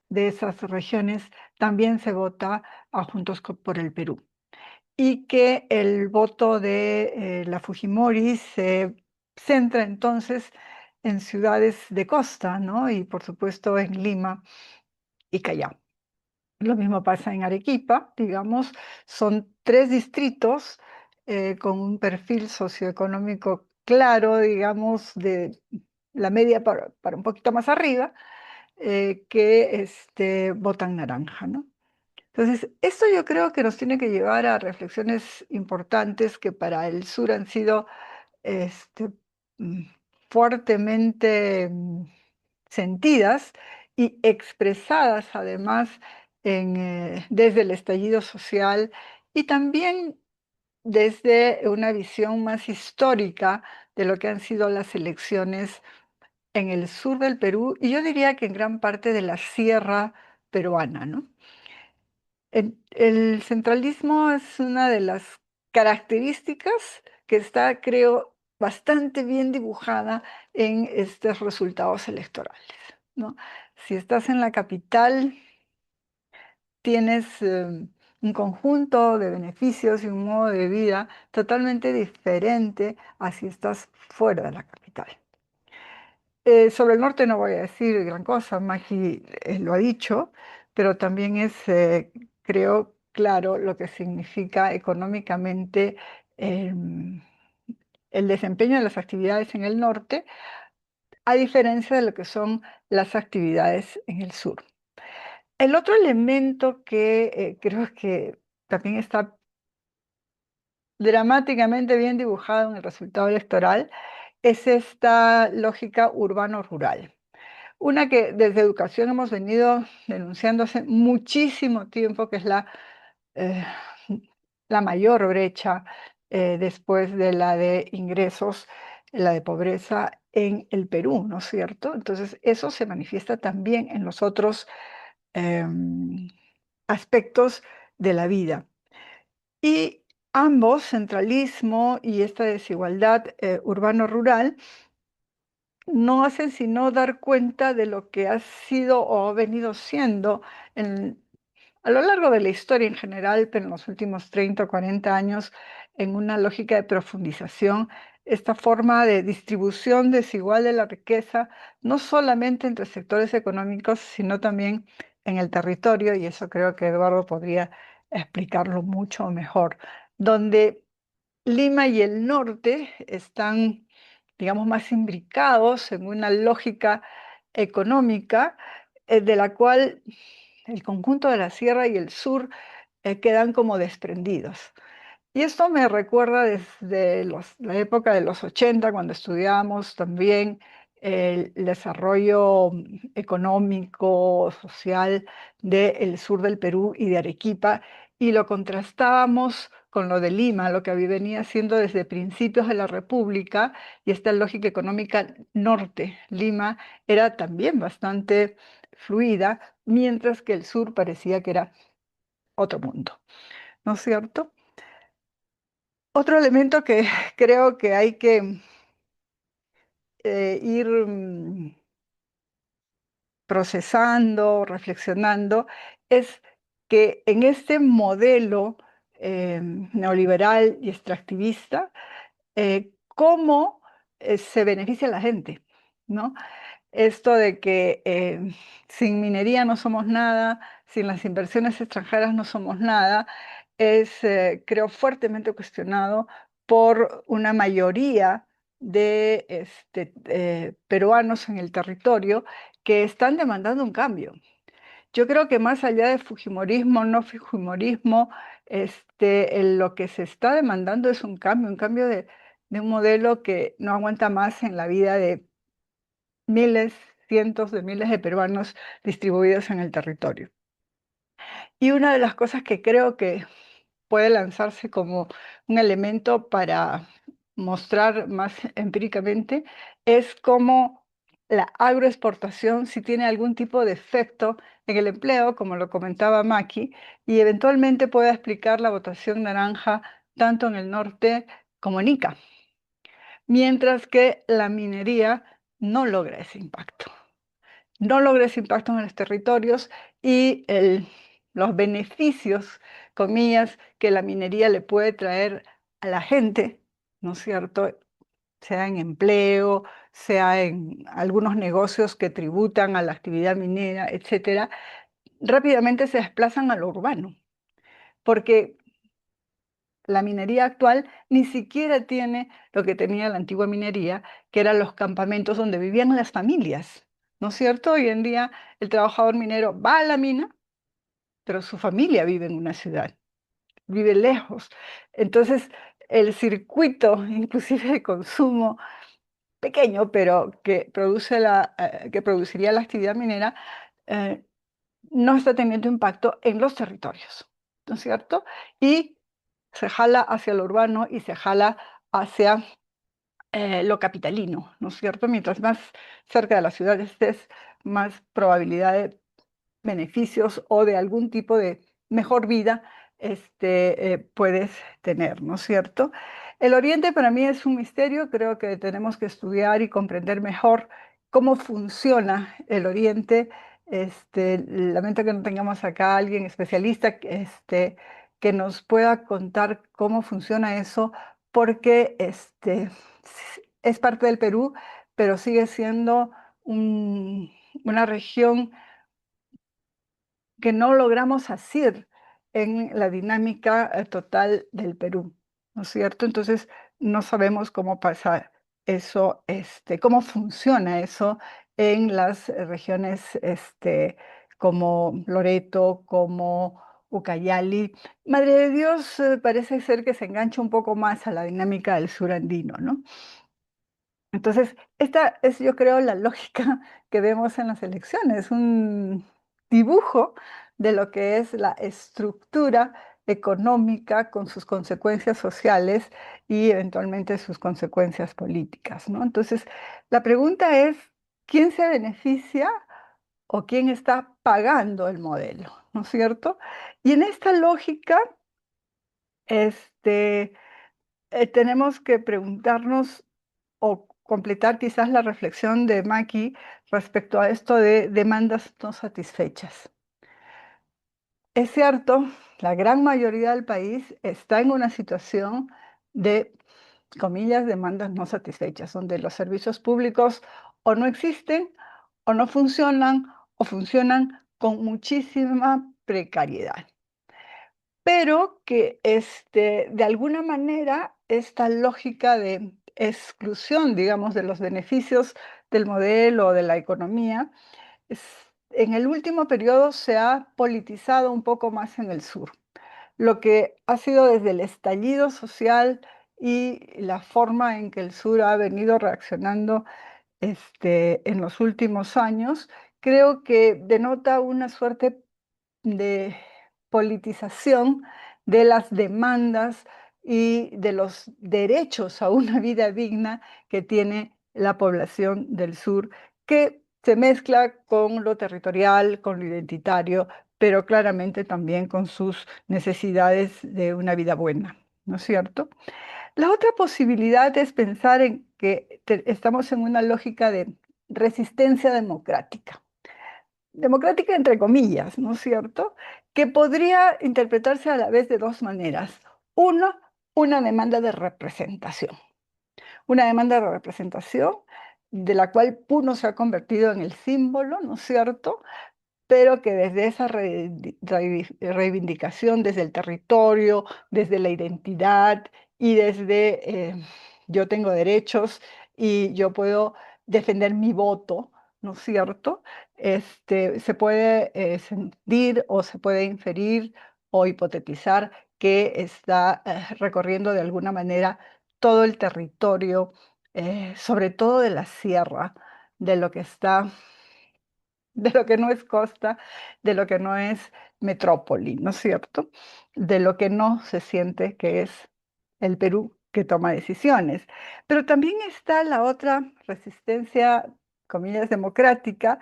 de esas regiones también se vota a Juntos por el Perú. Y que el voto de la Fujimori se centra entonces en ciudades de costa, ¿no? Y por supuesto en Lima y Callao. Lo mismo pasa en Arequipa, digamos, son tres distritos con un perfil socioeconómico claro, digamos, de la media para un poquito más arriba, que votan naranja, ¿no? Entonces, esto yo creo que nos tiene que llevar a reflexiones importantes que para el sur han sido este, mm, fuertemente sentidas y expresadas además desde el estallido social y también desde una visión más histórica de lo que han sido las elecciones en el sur del Perú y yo diría que en gran parte de la sierra peruana, ¿no? El centralismo es una de las características que está, creo, bastante bien dibujada en estos resultados electorales, ¿no? Si estás en la capital, tienes un conjunto de beneficios y un modo de vida totalmente diferente a si estás fuera de la capital. Sobre el norte no voy a decir gran cosa, Magi lo ha dicho, pero también es, creo, claro lo que significa económicamente em, el desempeño de las actividades en el norte, a diferencia de lo que son las actividades en el sur. El otro elemento que creo que también está dramáticamente bien dibujado en el resultado electoral es esta lógica urbano-rural. Una que desde educación hemos venido denunciando hace muchísimo tiempo, que es eh, la mayor brecha después de la de ingresos, la de pobreza en el Perú, ¿no es cierto? Entonces, eso se manifiesta también en los otros em, aspectos de la vida. Y ambos, centralismo y esta desigualdad urbano-rural, no hacen sino dar cuenta de lo que ha sido o ha venido siendo a lo largo de la historia en general, pero en los últimos 30 o 40 años, en una lógica de profundización, esta forma de distribución desigual de la riqueza, no solamente entre sectores económicos, sino también en el territorio, y eso creo que Eduardo podría explicarlo mucho mejor, donde Lima y el norte están, digamos, más imbricados en una lógica económica de la cual el conjunto de la sierra y el sur quedan como desprendidos. Y esto me recuerda desde la época de los 80, cuando estudiábamos también el desarrollo económico, social del sur del Perú y de Arequipa, y lo contrastábamos con lo de Lima, lo que venía siendo desde principios de la República y esta lógica económica norte. Lima era también bastante fluida, mientras que el sur parecía que era otro mundo, ¿no es cierto? Otro elemento que creo que hay que ir procesando, reflexionando, es que en este modelo neoliberal y extractivista, cómo se beneficia a la gente, ¿no? Esto de que sin minería no somos nada, sin las inversiones extranjeras no somos nada, es, creo, fuertemente cuestionado por una mayoría de peruanos en el territorio que están demandando un cambio. Yo creo que más allá de Fujimorismo, no Fujimorismo, lo que se está demandando es un cambio de un modelo que no aguanta más en la vida de miles, cientos de miles de peruanos distribuidos en el territorio. Y una de las cosas que creo que puede lanzarse como un elemento para mostrar más empíricamente es cómo la agroexportación si tiene algún tipo de efecto en el empleo, como lo comentaba Maki, y eventualmente pueda explicar la votación naranja tanto en el norte como en Ica, mientras que la minería no logra ese impacto. No logra ese impacto en los territorios y los beneficios, comillas, que la minería le puede traer a la gente, ¿no es cierto? Sea en empleo, sea en algunos negocios que tributan a la actividad minera, etcétera, rápidamente se desplazan a lo urbano, porque la minería actual ni siquiera tiene lo que tenía la antigua minería, que eran los campamentos donde vivían las familias, ¿no es cierto? Hoy en día el trabajador minero va a la mina, pero su familia vive en una ciudad, vive lejos. Entonces, el circuito, inclusive de consumo pequeño, pero que que produciría la actividad minera, eh, no está teniendo impacto en los territorios, ¿no es cierto? Y se jala hacia lo urbano y se jala hacia lo capitalino, ¿no es cierto? Mientras más cerca de la ciudad estés, más probabilidad de beneficios o de algún tipo de mejor vida puedes tener, ¿no es cierto? El Oriente para mí es un misterio, creo que tenemos que estudiar y comprender mejor cómo funciona el Oriente. Lamento que no tengamos acá a alguien especialista que nos pueda contar cómo funciona eso, porque es parte del Perú, pero sigue siendo una región que no logramos asir en la dinámica total del Perú, ¿no es cierto? Entonces, no sabemos cómo pasa eso, cómo funciona eso en las regiones como Loreto, como Ucayali. Madre de Dios parece ser que se engancha un poco más a la dinámica del sur andino, ¿no? Entonces, esta es, yo creo, la lógica que vemos en las elecciones, un dibujo de lo que es la estructura económica con sus consecuencias sociales y eventualmente sus consecuencias políticas, ¿no? Entonces, la pregunta es, ¿quién se beneficia o quién está pagando el modelo? ¿No es cierto? Y en esta lógica, este, tenemos que preguntarnos o completar quizás la reflexión de Maki respecto a esto de demandas no satisfechas. Es cierto, la gran mayoría del país está en una situación de, comillas, demandas no satisfechas, donde los servicios públicos o no existen o no funcionan o funcionan con muchísima precariedad, pero que de alguna manera esta lógica de exclusión, digamos, de los beneficios del modelo de la economía, en el último periodo se ha politizado un poco más en el sur. Lo que ha sido desde el estallido social y la forma en que el sur ha venido reaccionando en los últimos años, creo que denota una suerte de politización de las demandas y de los derechos a una vida digna que tiene la población del sur, que se mezcla con lo territorial, con lo identitario, pero claramente también con sus necesidades de una vida buena, ¿no es cierto? La otra posibilidad es pensar en que estamos en una lógica de resistencia democrática. Democrática entre comillas, ¿no es cierto? Que podría interpretarse a la vez de dos maneras. Uno, una demanda de representación. Una demanda de representación de la cual Puno se ha convertido en el símbolo, ¿no es cierto? Pero que desde esa reivindicación, desde el territorio, desde la identidad y desde yo tengo derechos y yo puedo defender mi voto, ¿no es cierto? Se puede sentir o se puede inferir o hipotetizar que está recorriendo de alguna manera todo el territorio, sobre todo de la sierra, de lo que está de lo que no es costa, de lo que no es metrópoli, ¿no es cierto? De lo que no se siente que es el Perú que toma decisiones. Pero también está la otra resistencia, comillas, democrática,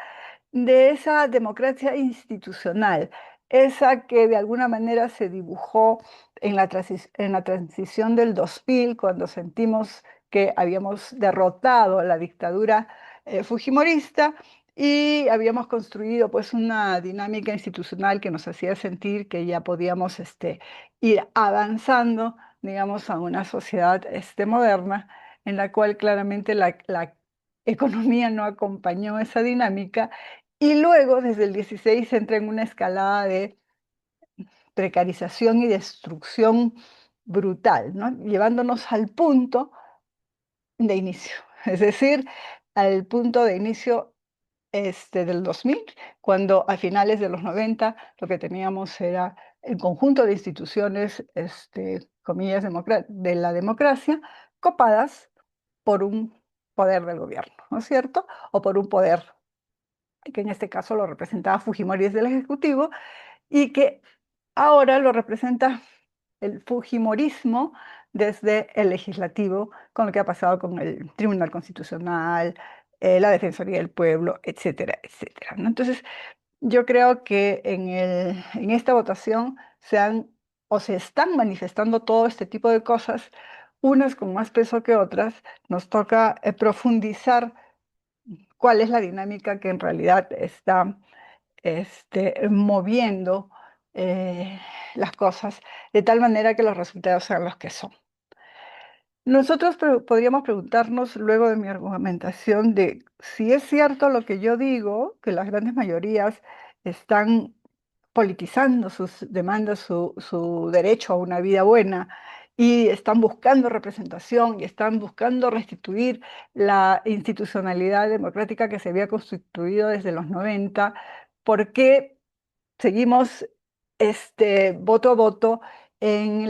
de esa democracia institucional, esa que de alguna manera se dibujó en la transición del 2000, cuando sentimos que habíamos derrotado a la dictadura fujimorista y habíamos construido pues una dinámica institucional que nos hacía sentir que ya podíamos ir avanzando, digamos, a una sociedad moderna en la cual claramente la economía no acompañó esa dinámica y luego, desde el 16, entra en una escalada de precarización y destrucción brutal, ¿no? Llevándonos al punto de inicio, es decir, al punto de inicio del 2000, cuando a finales de los 90 lo que teníamos era el conjunto de instituciones, comillas, de la democracia, copadas por un poder del gobierno, ¿no es cierto? O por un poder que en este caso lo representaba Fujimori desde el Ejecutivo, y que ahora lo representa el Fujimorismo desde el Legislativo, con lo que ha pasado con el Tribunal Constitucional, la Defensoría del Pueblo, etcétera, etcétera, ¿no? Entonces, yo creo que en esta votación se han o se están manifestando todo este tipo de cosas, unas con más peso que otras. Nos toca profundizar cuál es la dinámica que en realidad está moviendo las cosas de tal manera que los resultados sean los que son. Nosotros podríamos preguntarnos luego de mi argumentación de si es cierto lo que yo digo, que las grandes mayorías están politizando sus demandas, su derecho a una vida buena, y están buscando representación y están buscando restituir la institucionalidad democrática que se había constituido desde los 90. ¿Por qué seguimos voto a voto en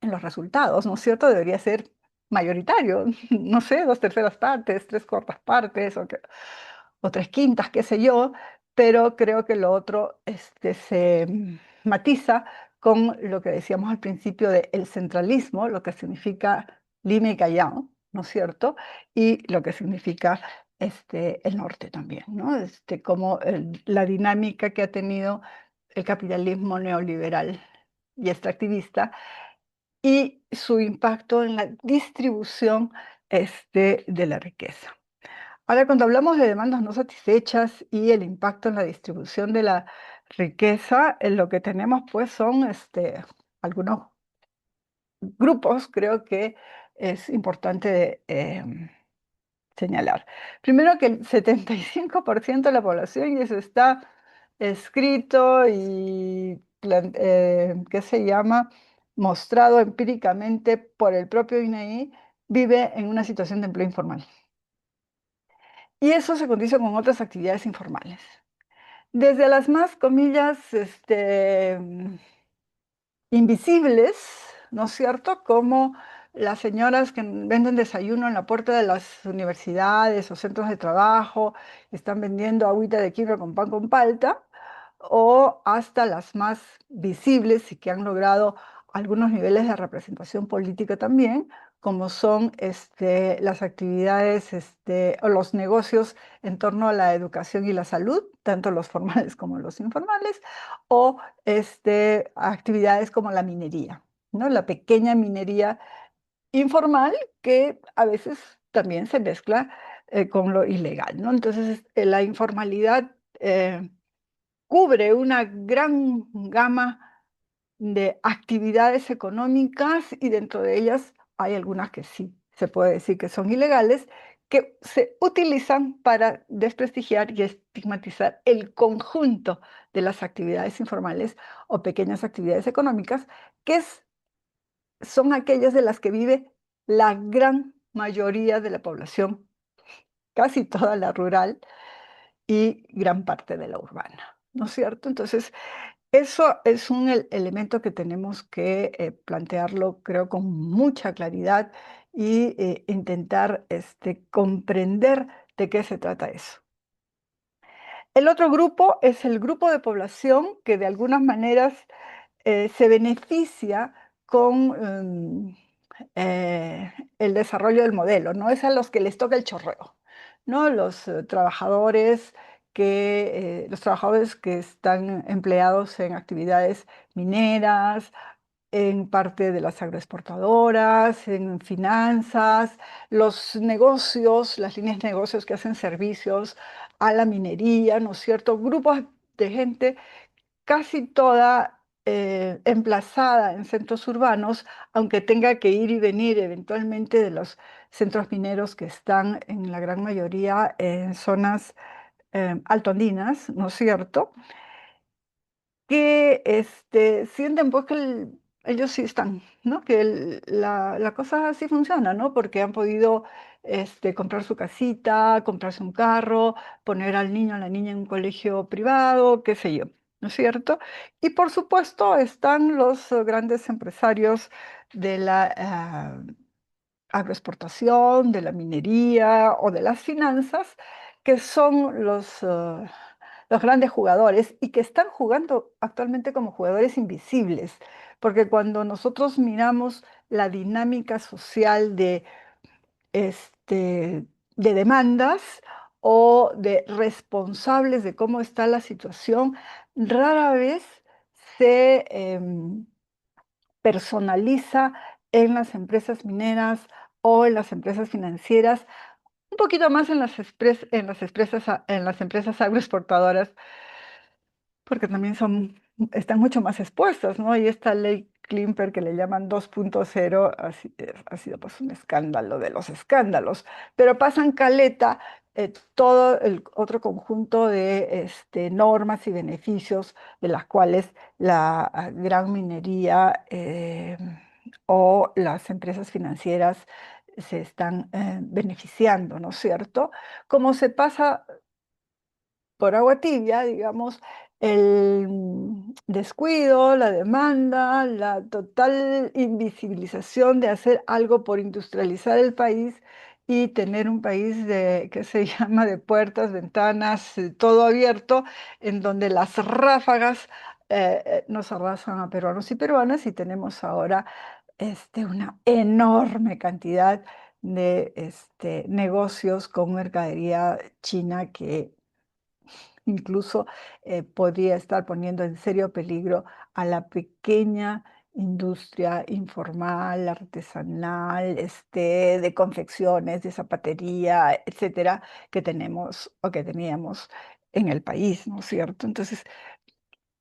en los resultados? ¿No es cierto? Debería ser mayoritario, no sé, dos terceras partes, tres cuartas partes o tres quintas, qué sé yo, pero creo que lo otro se matiza con lo que decíamos al principio del centralismo, lo que significa Lima y Callao, ¿no es cierto? Y lo que significa el norte también, ¿no? Como la dinámica que ha tenido el capitalismo neoliberal y extractivista y su impacto en la distribución de la riqueza. Ahora, cuando hablamos de demandas no satisfechas y el impacto en la distribución de la riqueza, lo que tenemos pues son algunos grupos, creo que es importante señalar. Primero que el 75% de la población, y eso está escrito y, ¿qué se llama? Mostrado empíricamente por el propio INEI, vive en una situación de empleo informal. Y eso se condice con otras actividades informales. Desde las más, comillas, invisibles, ¿no es cierto? Como las señoras que venden desayuno en la puerta de las universidades o centros de trabajo, están vendiendo agüita de quinoa con pan con palta, o hasta las más visibles y que han logrado algunos niveles de representación política también, como son las actividades o los negocios en torno a la educación y la salud, tanto los formales como los informales, o actividades como la minería, ¿no? La pequeña minería informal que a veces también se mezcla con lo ilegal, ¿no? Entonces, la informalidad cubre una gran gama de actividades económicas y dentro de ellas hay algunas que sí se puede decir que son ilegales, que se utilizan para desprestigiar y estigmatizar el conjunto de las actividades informales o pequeñas actividades económicas, que son aquellas de las que vive la gran mayoría de la población, casi toda la rural y gran parte de la urbana, ¿no es cierto? Entonces, eso es un elemento que tenemos que plantearlo, creo, con mucha claridad y intentar comprender de qué se trata eso. El otro grupo es el grupo de población que de algunas maneras se beneficia con el desarrollo del modelo, ¿no? Es a los que les toca el chorreo, ¿no? Los trabajadores que están empleados en actividades mineras, en parte de las agroexportadoras, en finanzas, los negocios, las líneas de negocios que hacen servicios a la minería, ¿no es cierto? Grupos de gente casi toda emplazada en centros urbanos, aunque tenga que ir y venir eventualmente de los centros mineros que están en la gran mayoría en zonas altoandinas, ¿no es cierto? Que sienten pues que ellos sí están, ¿no? Que la cosa sí funciona, ¿no? Porque han podido comprar su casita, comprarse un carro, poner al niño o la niña en un colegio privado, qué sé yo, ¿no es cierto? Y por supuesto están los grandes empresarios de la agroexportación, de la minería o de las finanzas, que son los grandes jugadores y que están jugando actualmente como jugadores invisibles, porque cuando nosotros miramos la dinámica social de demandas o de responsables de cómo está la situación, rara vez se personaliza en las empresas mineras o en las empresas financieras, un poquito más en las empresas agroexportadoras, porque también están mucho más expuestas, ¿no? Y esta ley Klimper que le llaman 2.0 ha sido pues un escándalo de los escándalos, pero pasan caleta todo el otro conjunto de normas y beneficios de las cuales la gran minería o las empresas financieras se están beneficiando, ¿no es cierto? Como se pasa por agua tibia, digamos, el descuido, la demanda, la total invisibilización de hacer algo por industrializar el país y tener un país que se llama de puertas, ventanas, todo abierto, en donde las ráfagas nos arrasan a peruanos y peruanas y tenemos ahora una enorme cantidad de negocios con mercadería china que incluso podría estar poniendo en serio peligro a la pequeña industria informal, artesanal, de confecciones, de zapatería, etcétera, que tenemos o que teníamos en el país, ¿no es cierto? Entonces,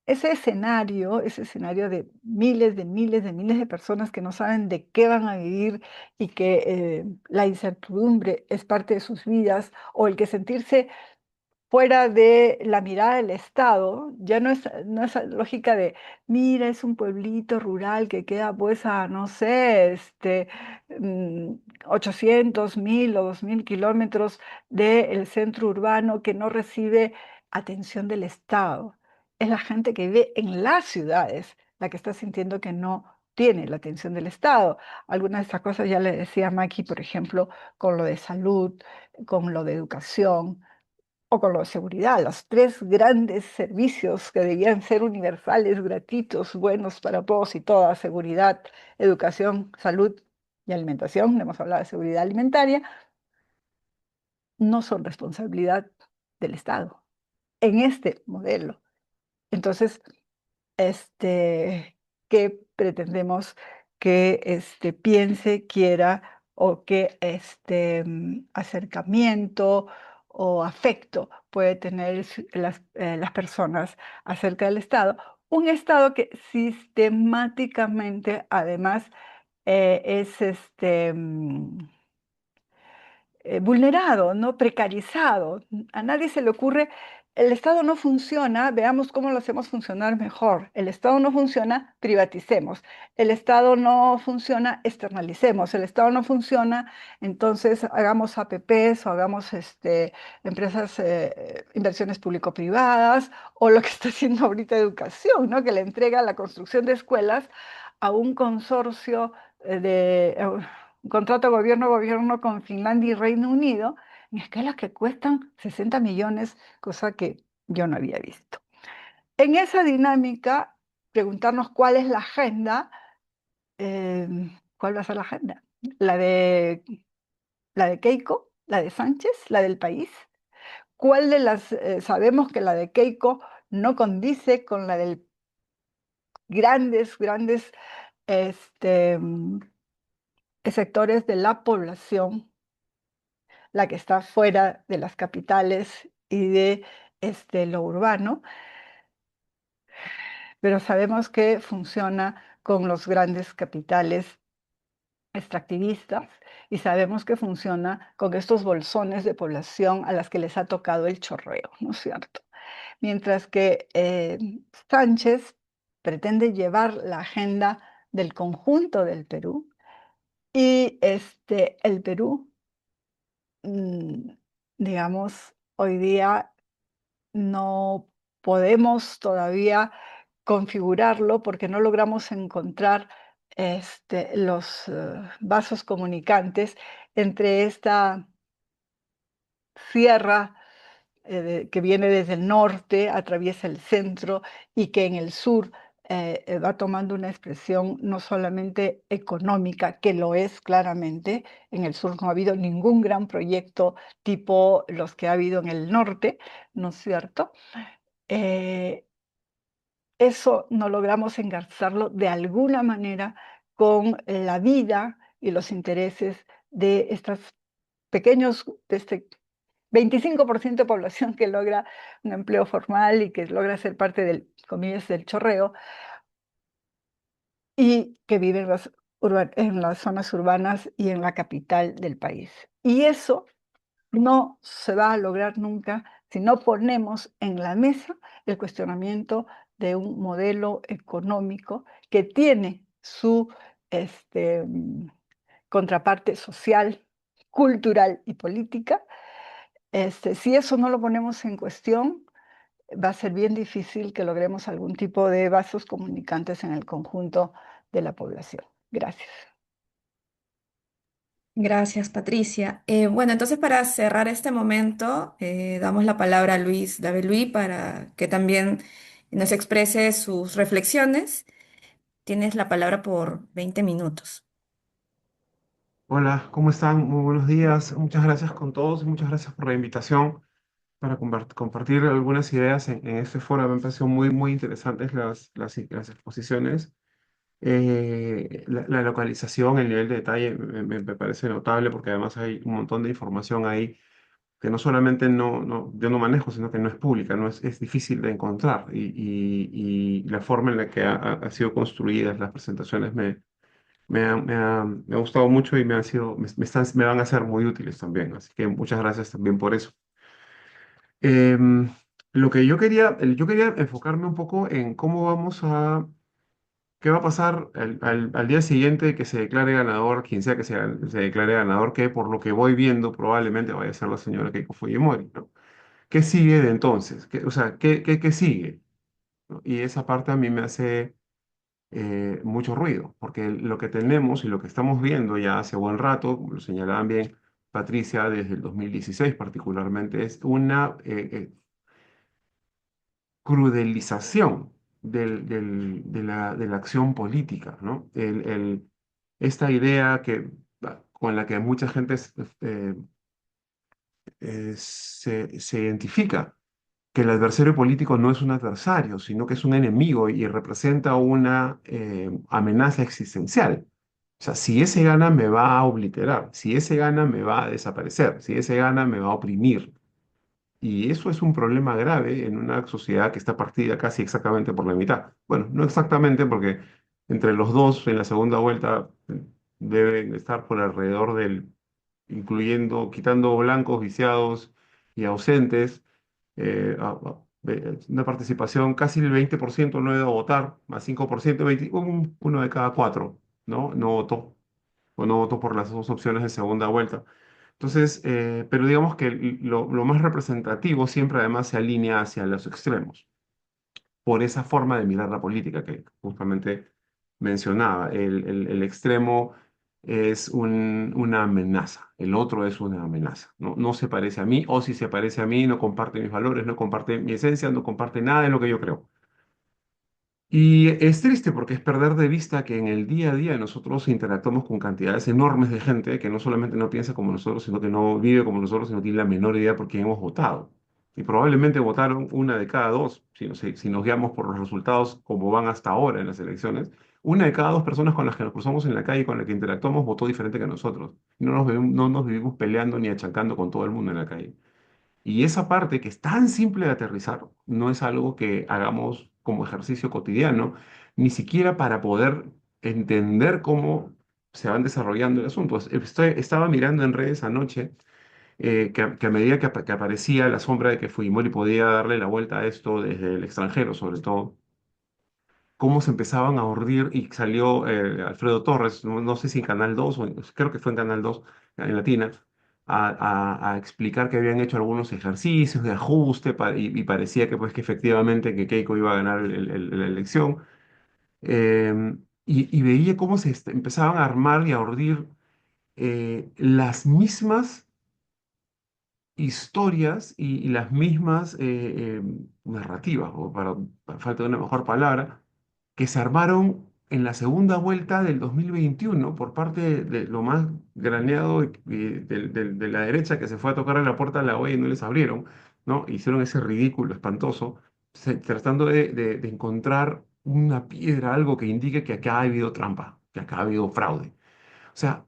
ese escenario de miles de miles de miles de personas que no saben de qué van a vivir y que la incertidumbre es parte de sus vidas, o el que sentirse fuera de la mirada del Estado, ya no es lógica de, mira, es un pueblito rural que queda pues a, no sé, 800, 1000 o 2000 kilómetros del centro urbano que no recibe atención del Estado. Es la gente que vive en las ciudades la que está sintiendo que no tiene la atención del Estado. Algunas de estas cosas ya le decía Maki, por ejemplo, con lo de salud, con lo de educación, o con lo de seguridad, los tres grandes servicios que debían ser universales, gratuitos, buenos para todos y todas, seguridad, educación, salud y alimentación, hemos hablado de seguridad alimentaria, no son responsabilidad del Estado en este modelo. Entonces, ¿qué pretendemos que piense, quiera o qué acercamiento o afecto puede tener las personas acerca del Estado? Un Estado que sistemáticamente, además, es vulnerado, ¿no? Precarizado. A nadie se le ocurre, el Estado no funciona, veamos cómo lo hacemos funcionar mejor. El Estado no funciona, privaticemos. El Estado no funciona, externalicemos. El Estado no funciona, entonces hagamos APPs o hagamos empresas, inversiones público-privadas, o lo que está haciendo ahorita educación, ¿no? Que le entrega la construcción de escuelas a un consorcio un contrato gobierno-gobierno con Finlandia y Reino Unido, en escalas que cuestan 60 millones, cosa que yo no había visto. En esa dinámica, preguntarnos cuál es la agenda, eh, cuál va a ser la agenda, la de, la de Keiko, la de Sánchez, la del país. ¿Cuál de las, sabemos que la de Keiko no condice con la del grandes este, mm, sectores de la población, la que está fuera de las capitales y de lo urbano, pero sabemos que funciona con los grandes capitales extractivistas y sabemos que funciona con estos bolsones de población a las que les ha tocado el chorreo, ¿no es cierto? Mientras que Sánchez pretende llevar la agenda del conjunto del Perú y el Perú, mm, digamos, hoy día no podemos todavía configurarlo porque no logramos encontrar los vasos comunicantes entre esta sierra que viene desde el norte, atraviesa el centro y que en el sur va tomando una expresión no solamente económica, que lo es claramente. En el sur no ha habido ningún gran proyecto tipo los que ha habido en el norte, ¿no es cierto? eh, Eso no logramos engarzarlo de alguna manera con la vida y los intereses de estos pequeños, de este 25% de población que logra un empleo formal y que logra ser parte del, comillas, del chorreo y que vive en las zonas urbanas y en la capital del país. Y eso no se va a lograr nunca si no ponemos en la mesa el cuestionamiento de un modelo económico que tiene su este, mm, contraparte social, cultural y política. Si eso no lo ponemos en cuestión, va a ser bien difícil que logremos algún tipo de vasos comunicantes en el conjunto de la población. Gracias. Gracias, Patricia. Bueno, entonces para cerrar este momento, damos la palabra a Luis David para que también nos exprese sus reflexiones. Tienes la palabra por 20 minutos. Hola, ¿cómo están? Muy buenos días. Muchas gracias con todos y muchas gracias por la invitación para compartir algunas ideas en este foro. Me han parecido muy interesantes las exposiciones. La localización, el nivel de detalle me parece notable porque además hay un montón de información ahí que no solamente yo no manejo, sino que no es pública, no es difícil de encontrar y la forma en la que ha sido construidas las presentaciones me ha gustado mucho y me van a ser muy útiles también. Así que muchas gracias también por eso. Em, yo quería enfocarme un poco en qué va a pasar al día siguiente de que se declare ganador, quien sea que se declare ganador, que por lo que voy viendo probablemente vaya a ser la señora Keiko Fujimori, ¿no? ¿Qué sigue de entonces? O sea, ¿qué sigue? ¿No? Y esa parte a mí me hace mucho ruido, porque lo que tenemos y lo que estamos viendo ya hace buen rato, como lo señalaban bien Patricia, desde el 2016 particularmente, es una crudelización de la acción política, ¿no? Esta idea con la que mucha gente se identifica, que el adversario político no es un adversario, sino que es un enemigo y representa una amenaza existencial. O sea, si ese gana me va a obliterar, si ese gana me va a desaparecer, si ese gana me va a oprimir. Y eso es un problema grave en una sociedad que está partida casi exactamente por la mitad. Bueno, no exactamente porque entre los dos en la segunda vuelta deben estar por alrededor quitando blancos, viciados y ausentes, una participación casi el 20% no ha ido a votar, más 5%, uno de cada cuatro, ¿no? Votó, o no votó por las dos opciones de segunda vuelta. Entonces, pero digamos que lo más representativo siempre además se alinea hacia los extremos, por esa forma de mirar la política que justamente mencionaba. El extremo es una amenaza, el otro es una amenaza. ¿No? No se parece a mí, o si se parece a mí, no comparte mis valores, no comparte mi esencia, no comparte nada de lo que yo creo. Y es triste porque es perder de vista que en el día a día nosotros interactuamos con cantidades enormes de gente que no solamente no piensa como nosotros, sino que no vive como nosotros, sino tiene la menor idea por quién hemos votado. Y probablemente votaron una de cada dos, si nos guiamos por los resultados como van hasta ahora en las elecciones, una de cada dos personas con las que nos cruzamos en la calle y con las que interactuamos votó diferente que nosotros. Y no nos vivimos peleando ni achacando con todo el mundo en la calle. Y esa parte que es tan simple de aterrizar no es algo que hagamos como ejercicio cotidiano, ni siquiera para poder entender cómo se van desarrollando el asunto. Estaba mirando en redes anoche que a medida que aparecía la sombra de que Fujimori podía darle la vuelta a esto desde el extranjero, sobre todo, cómo se empezaban a urdir y salió Alfredo Torres, no sé si en Canal 2 creo que fue en Canal 2 en Latina, a explicar que habían hecho algunos ejercicios de ajuste y parecía que, pues, que efectivamente que Keiko iba a ganar la elección. Y veía cómo empezaban a armar y a urdir las mismas historias y las mismas narrativas, o para falta de una mejor palabra, que se armaron en la segunda vuelta del 2021 por parte de lo más graneado de la derecha que se fue a tocar a la puerta de la OEA y no les abrieron, ¿no? Hicieron ese ridículo espantoso, tratando de encontrar una piedra, algo que indique que acá ha habido trampa, que acá ha habido fraude. O sea,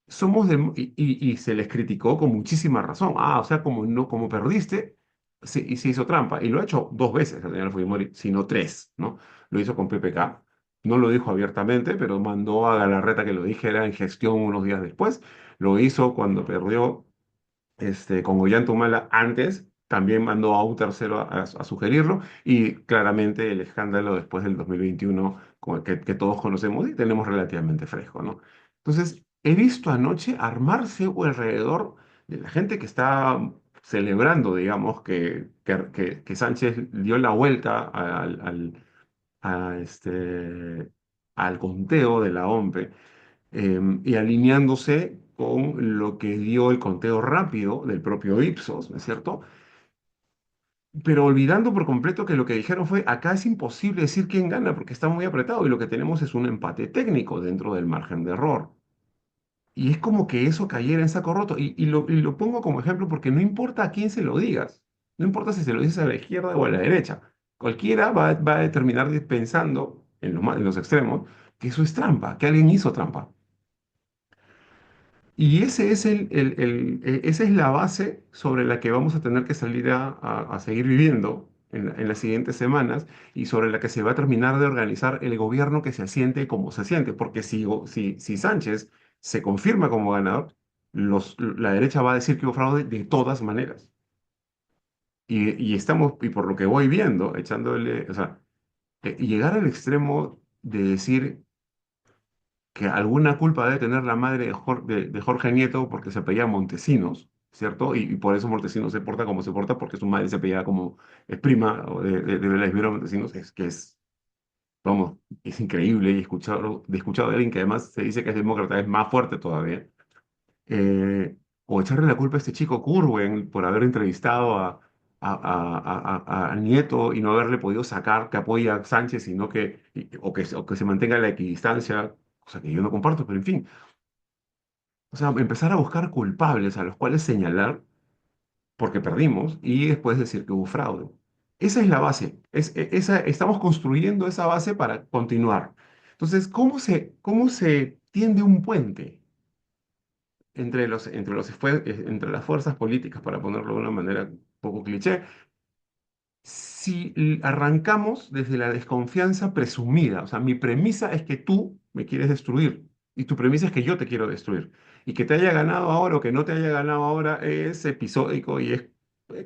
y se les criticó con muchísima razón. Ah, o sea, como perdiste, y se hizo trampa. Y lo ha hecho dos veces el señor Fujimori, sino tres, ¿no? Lo hizo con PPK. No lo dijo abiertamente, pero mandó a Galarreta que lo dijera en gestión unos días después. Lo hizo cuando perdió con Ollanta antes, también mandó a un tercero a sugerirlo, y claramente el escándalo después del 2021, que todos conocemos y tenemos relativamente fresco, ¿no? Entonces, he visto anoche armarse alrededor de la gente que está celebrando, digamos, que Sánchez dio la vuelta al conteo de la OMP, y alineándose con lo que dio el conteo rápido del propio Ipsos, ¿no es cierto? Pero olvidando por completo que lo que dijeron fue, acá es imposible decir quién gana porque está muy apretado y lo que tenemos es un empate técnico dentro del margen de error. Y es como que eso cayera en saco roto. Y lo pongo como ejemplo porque no importa a quién se lo digas, no importa si se lo dices a la izquierda o a la derecha, cualquiera va a terminar pensando en los extremos que eso es trampa, que alguien hizo trampa. Y esa es la base sobre la que vamos a tener que salir a seguir viviendo en las siguientes semanas, y sobre la que se va a terminar de organizar el gobierno que se asiente como se asiente. Porque si Sánchez se confirma como ganador, la derecha va a decir que hubo fraude de todas maneras. Y por lo que voy viendo, echándole, o sea, llegar al extremo de decir que alguna culpa debe tener la madre de Jorge Nieto porque se apellida Montesinos, ¿cierto? Y por eso Montesinos se porta como se porta, porque su madre se apellida como, es prima de Blas Montesinos, vamos, es increíble. Y he escuchado de alguien que además se dice que es demócrata, es más fuerte todavía. Eh, o echarle la culpa a este chico Curwen por haber entrevistado a Nieto y no haberle podido sacar que apoya a Sánchez, sino o que se mantenga la equidistancia, cosa que yo no comparto, pero en fin, o sea, empezar a buscar culpables a los cuales señalar porque perdimos y después decir que hubo fraude. Esa es la base, estamos construyendo esa base para continuar. Entonces, cómo se tiende un puente entre las fuerzas políticas, para ponerlo de una manera un poco cliché, si arrancamos desde la desconfianza presumida? O sea, mi premisa es que tú me quieres destruir y tu premisa es que yo te quiero destruir. Y que te haya ganado ahora o que no te haya ganado ahora es episódico y es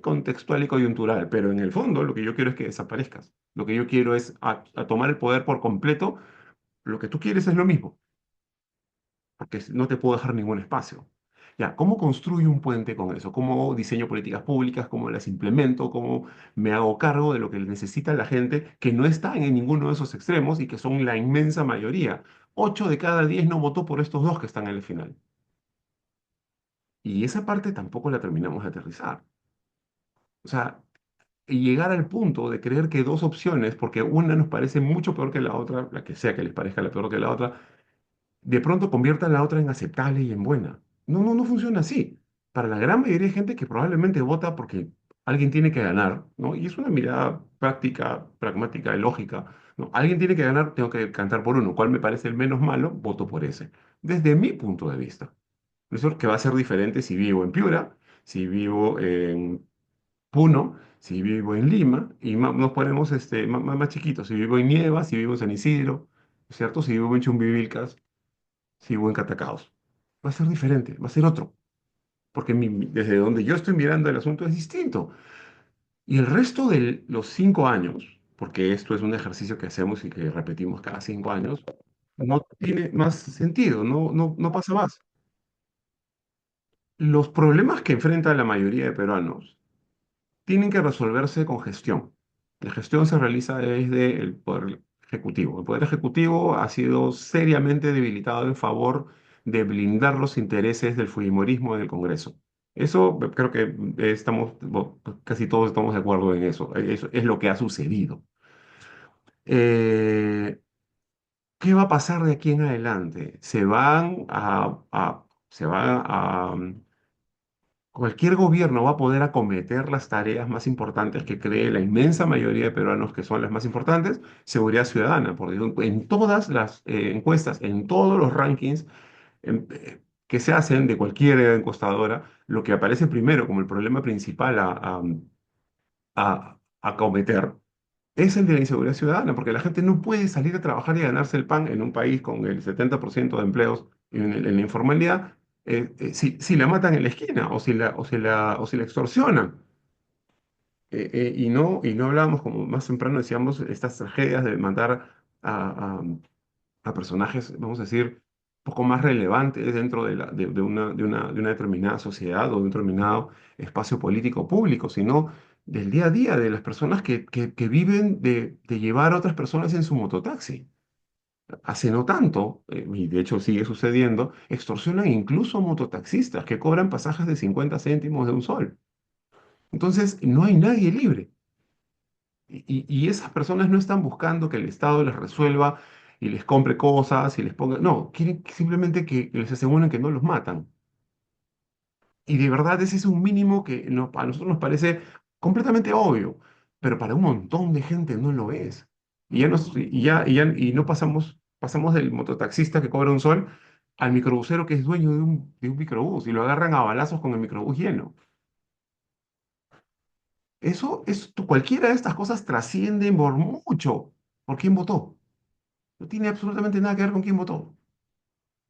contextual y coyuntural, pero en el fondo lo que yo quiero es que desaparezcas. Lo que yo quiero es a tomar el poder por completo. Lo que tú quieres es lo mismo, porque no te puedo dejar ningún espacio. Ya, ¿cómo construyo un puente con eso? ¿Cómo diseño políticas públicas? ¿Cómo las implemento? ¿Cómo me hago cargo de lo que necesita la gente que no está en ninguno de esos extremos y que son la inmensa mayoría? 8 de cada 10 no votó por estos dos que están en el final. Y esa parte tampoco la terminamos de aterrizar. O sea, y llegar al punto de creer que dos opciones, porque una nos parece mucho peor que la otra, la que sea que les parezca la peor que la otra, de pronto convierta la otra en aceptable y en buena. No, no, no funciona así. Para la gran mayoría de gente que probablemente vota porque alguien tiene que ganar, ¿no? Y es una mirada práctica, pragmática y lógica, ¿no? Alguien tiene que ganar, tengo que cantar por uno. ¿Cuál me parece el menos malo? Voto por ese. Desde mi punto de vista. Eso que va a ser diferente si vivo en Piura, si vivo en Puno, si vivo en Lima, y nos ponemos más chiquitos, si vivo en Nieva, si vivo en San Isidro, ¿cierto? Si vivo en Chumbivilcas, si vivo en Catacaos. Va a ser diferente, va a ser otro, porque desde donde yo estoy mirando el asunto es distinto. Y el resto de los 5 años, porque esto es un ejercicio que hacemos y que repetimos cada 5 años, no tiene más sentido, no pasa más. Los problemas que enfrenta la mayoría de peruanos tienen que resolverse con gestión. La gestión se realiza desde el Poder Ejecutivo. El Poder Ejecutivo ha sido seriamente debilitado en favor de blindar los intereses del fujimorismo en el Congreso. Eso creo que casi todos estamos de acuerdo en eso. Eso es lo que ha sucedido. Eh, ¿Qué va a pasar de aquí en adelante? Cualquier gobierno va a poder acometer las tareas más importantes que cree la inmensa mayoría de peruanos que son las más importantes, seguridad ciudadana, porque en todas las encuestas, en todos los rankings que se hacen de cualquier encuestadora, lo que aparece primero como el problema principal a acometer es el de la inseguridad ciudadana, porque la gente no puede salir a trabajar y ganarse el pan en un país con el 70% de empleos en la informalidad, si la matan en la esquina o si la extorsionan. Y no hablábamos, como más temprano decíamos, estas tragedias de mandar a personajes, vamos a decir, un poco más relevantes dentro de una determinada sociedad o de un determinado espacio político público, sino del día a día de las personas que viven de llevar a otras personas en su mototaxi. Hace no tanto, y de hecho sigue sucediendo, extorsionan incluso a mototaxistas que cobran pasajes de 50 céntimos de un sol. Entonces, no hay nadie libre. Y esas personas no están buscando que el Estado les resuelva y les compre cosas y les ponga. No, quieren simplemente que les aseguren que no los matan. Y de verdad ese es un mínimo que a nosotros nos parece completamente obvio, pero para un montón de gente no lo es. Y no pasamos del mototaxista que cobra un sol al microbusero que es dueño de un microbús y lo agarran a balazos con el microbús lleno. Cualquiera de estas cosas trascienden por mucho por quién votó. No tiene absolutamente nada que ver con quién votó.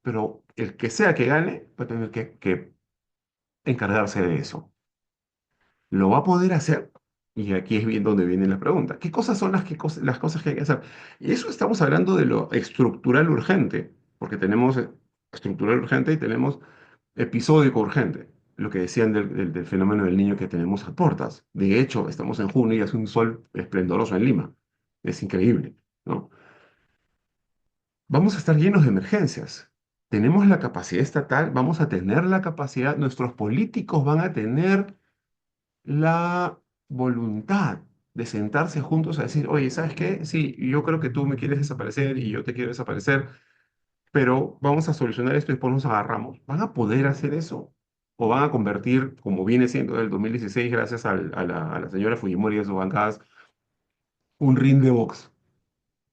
Pero el que sea que gane va a tener que encargarse de eso. ¿Lo va a poder hacer? Y aquí es bien donde viene la pregunta. ¿Qué cosas son las cosas que hay que hacer? Y eso estamos hablando de lo estructural urgente, porque tenemos estructural urgente y tenemos episódico urgente. Lo que decían del fenómeno del niño que tenemos a puertas. De hecho, estamos en junio y hace un sol esplendoroso en Lima. Es increíble, ¿no? Vamos a estar llenos de emergencias. tenemos la capacidad estatal, vamos a tener la capacidad, nuestros políticos van a tener la voluntad de sentarse juntos a decir, oye, ¿sabes qué? Sí, yo creo que tú me quieres desaparecer y yo te quiero desaparecer, pero vamos a solucionar esto y después nos agarramos. ¿Van a poder hacer eso? ¿O van a convertir, como viene siendo del 2016, gracias a la señora Fujimori y a sus bancadas, un ring de box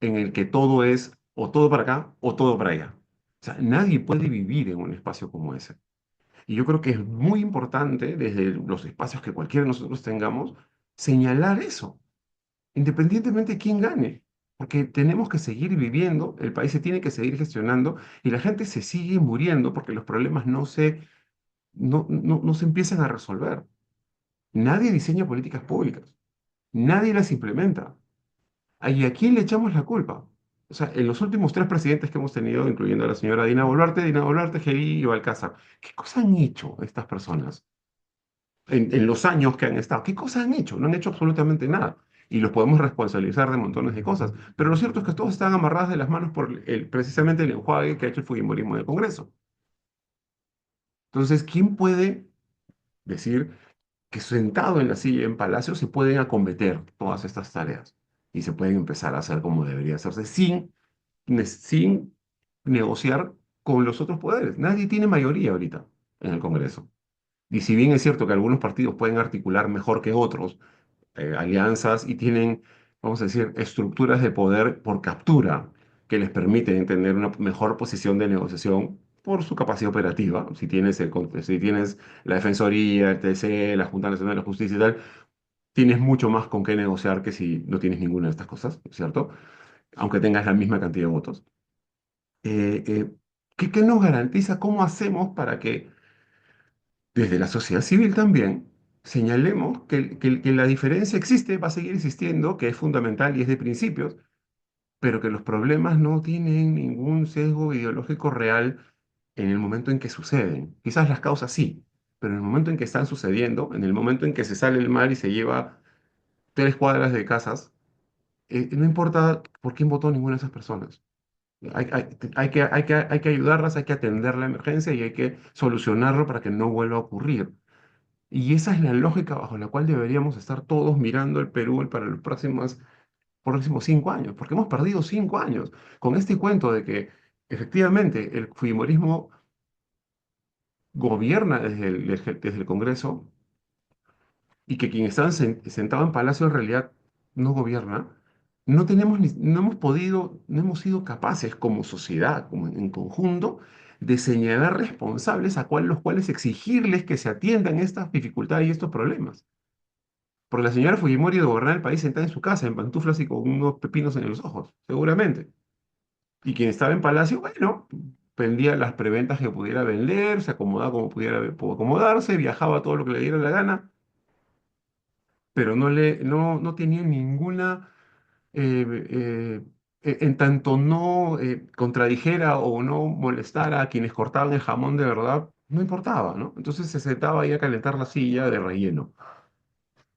en el que todo es o todo para acá o todo para allá? O sea, nadie puede vivir en un espacio como ese. Y yo creo que es muy importante, desde los espacios que cualquiera de nosotros tengamos, señalar eso, independientemente de quién gane. Porque tenemos que seguir viviendo, el país se tiene que seguir gestionando y la gente se sigue muriendo porque los problemas no se empiezan a resolver. Nadie diseña políticas públicas, nadie las implementa. ¿Y a quién le echamos la culpa? O sea, en los últimos tres presidentes que hemos tenido, incluyendo a la señora Dina Boluarte, Geri y Balcázar, ¿qué cosa han hecho estas personas en los años que han estado? ¿Qué cosas han hecho? No han hecho absolutamente nada. Y los podemos responsabilizar de montones de cosas. Pero lo cierto es que todos están amarrados de las manos por precisamente el enjuague que ha hecho el Fujimorismo en el Congreso. Entonces, ¿quién puede decir que sentado en la silla en Palacio se pueden acometer todas estas tareas y se pueden empezar a hacer como debería hacerse sin negociar con los otros poderes? Nadie tiene mayoría ahorita en el Congreso. Y si bien es cierto que algunos partidos pueden articular mejor que otros alianzas y tienen, vamos a decir, estructuras de poder por captura que les permiten tener una mejor posición de negociación por su capacidad operativa. Si tienes la Defensoría, el TC, la Junta Nacional de Justicia y tal, tienes mucho más con qué negociar que si no tienes ninguna de estas cosas, ¿cierto? Aunque tengas la misma cantidad de votos. Eh, eh, ¿qué nos garantiza? ¿Cómo hacemos para que desde la sociedad civil también señalemos que la diferencia existe, va a seguir existiendo, que es fundamental y es de principios, pero que los problemas no tienen ningún sesgo ideológico real en el momento en que suceden? Quizás las causas sí, pero en el momento en que están sucediendo, en el momento en que se sale el mar y se lleva 3 cuadras de casas, no importa por quién votó ninguna de esas personas. Hay que ayudarlas, hay que atender la emergencia y hay que solucionarlo para que no vuelva a ocurrir. Y esa es la lógica bajo la cual deberíamos estar todos mirando el Perú para los próximos 5 años, porque hemos perdido 5 años con este cuento de que efectivamente el fujimorismo gobierna desde el Congreso y que quien está sentado en Palacio en realidad no gobierna. No hemos podido, no hemos sido capaces como sociedad, como en conjunto, de señalar responsables los cuales exigirles que se atiendan estas dificultades y estos problemas. Porque la señora Fujimori de gobernar el país sentada en su casa, en pantuflas y con unos pepinos en los ojos, seguramente. Y quien estaba en Palacio, bueno, vendía las preventas que pudiera vender, se acomodaba como pudiera acomodarse, viajaba todo lo que le diera la gana, pero no tenía ninguna, eh, en tanto no contradijera o no molestara a quienes cortaban el jamón de verdad, no importaba, ¿no? Entonces se sentaba ahí a calentar la silla de relleno.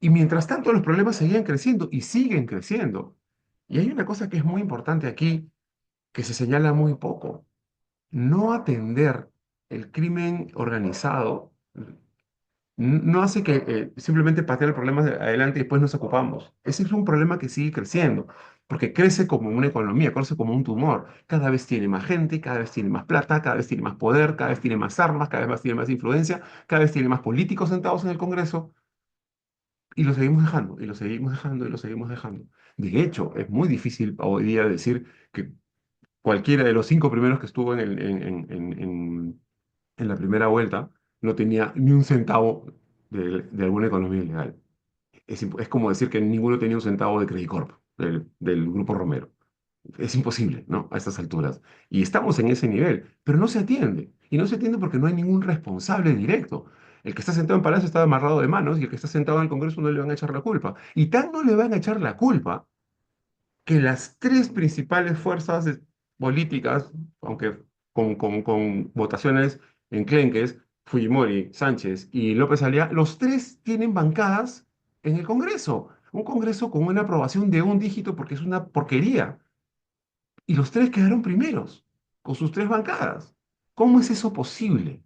Y mientras tanto los problemas seguían creciendo y siguen creciendo. Y hay una cosa que es muy importante aquí, que se señala muy poco. No atender el crimen organizado no hace que simplemente patear el problema adelante y después nos ocupamos. Ese es un problema que sigue creciendo, porque crece como una economía, crece como un tumor. Cada vez tiene más gente, cada vez tiene más plata, cada vez tiene más poder, cada vez tiene más armas, cada vez tiene más influencia, cada vez tiene más políticos sentados en el Congreso. Y lo seguimos dejando, y lo seguimos dejando, y lo seguimos dejando. De hecho, es muy difícil hoy día decir que cualquiera de los 5 primeros que estuvo en la primera vuelta no tenía ni un centavo de alguna economía ilegal. Es como decir que ninguno tenía un centavo de Credit Corp, del Grupo Romero. Es imposible, ¿no? A estas alturas. Y estamos en ese nivel, pero no se atiende. Y no se atiende porque no hay ningún responsable directo. El que está sentado en Palacio está amarrado de manos y el que está sentado en el Congreso no le van a echar la culpa. Y tan no le van a echar la culpa que las tres principales fuerzas políticas, aunque con votaciones enclenques, Fujimori, Sánchez y López Aliá, los tres tienen bancadas en el Congreso. Un Congreso con una aprobación de un dígito porque es una porquería. Y los tres quedaron primeros, con sus tres bancadas. ¿Cómo es eso posible?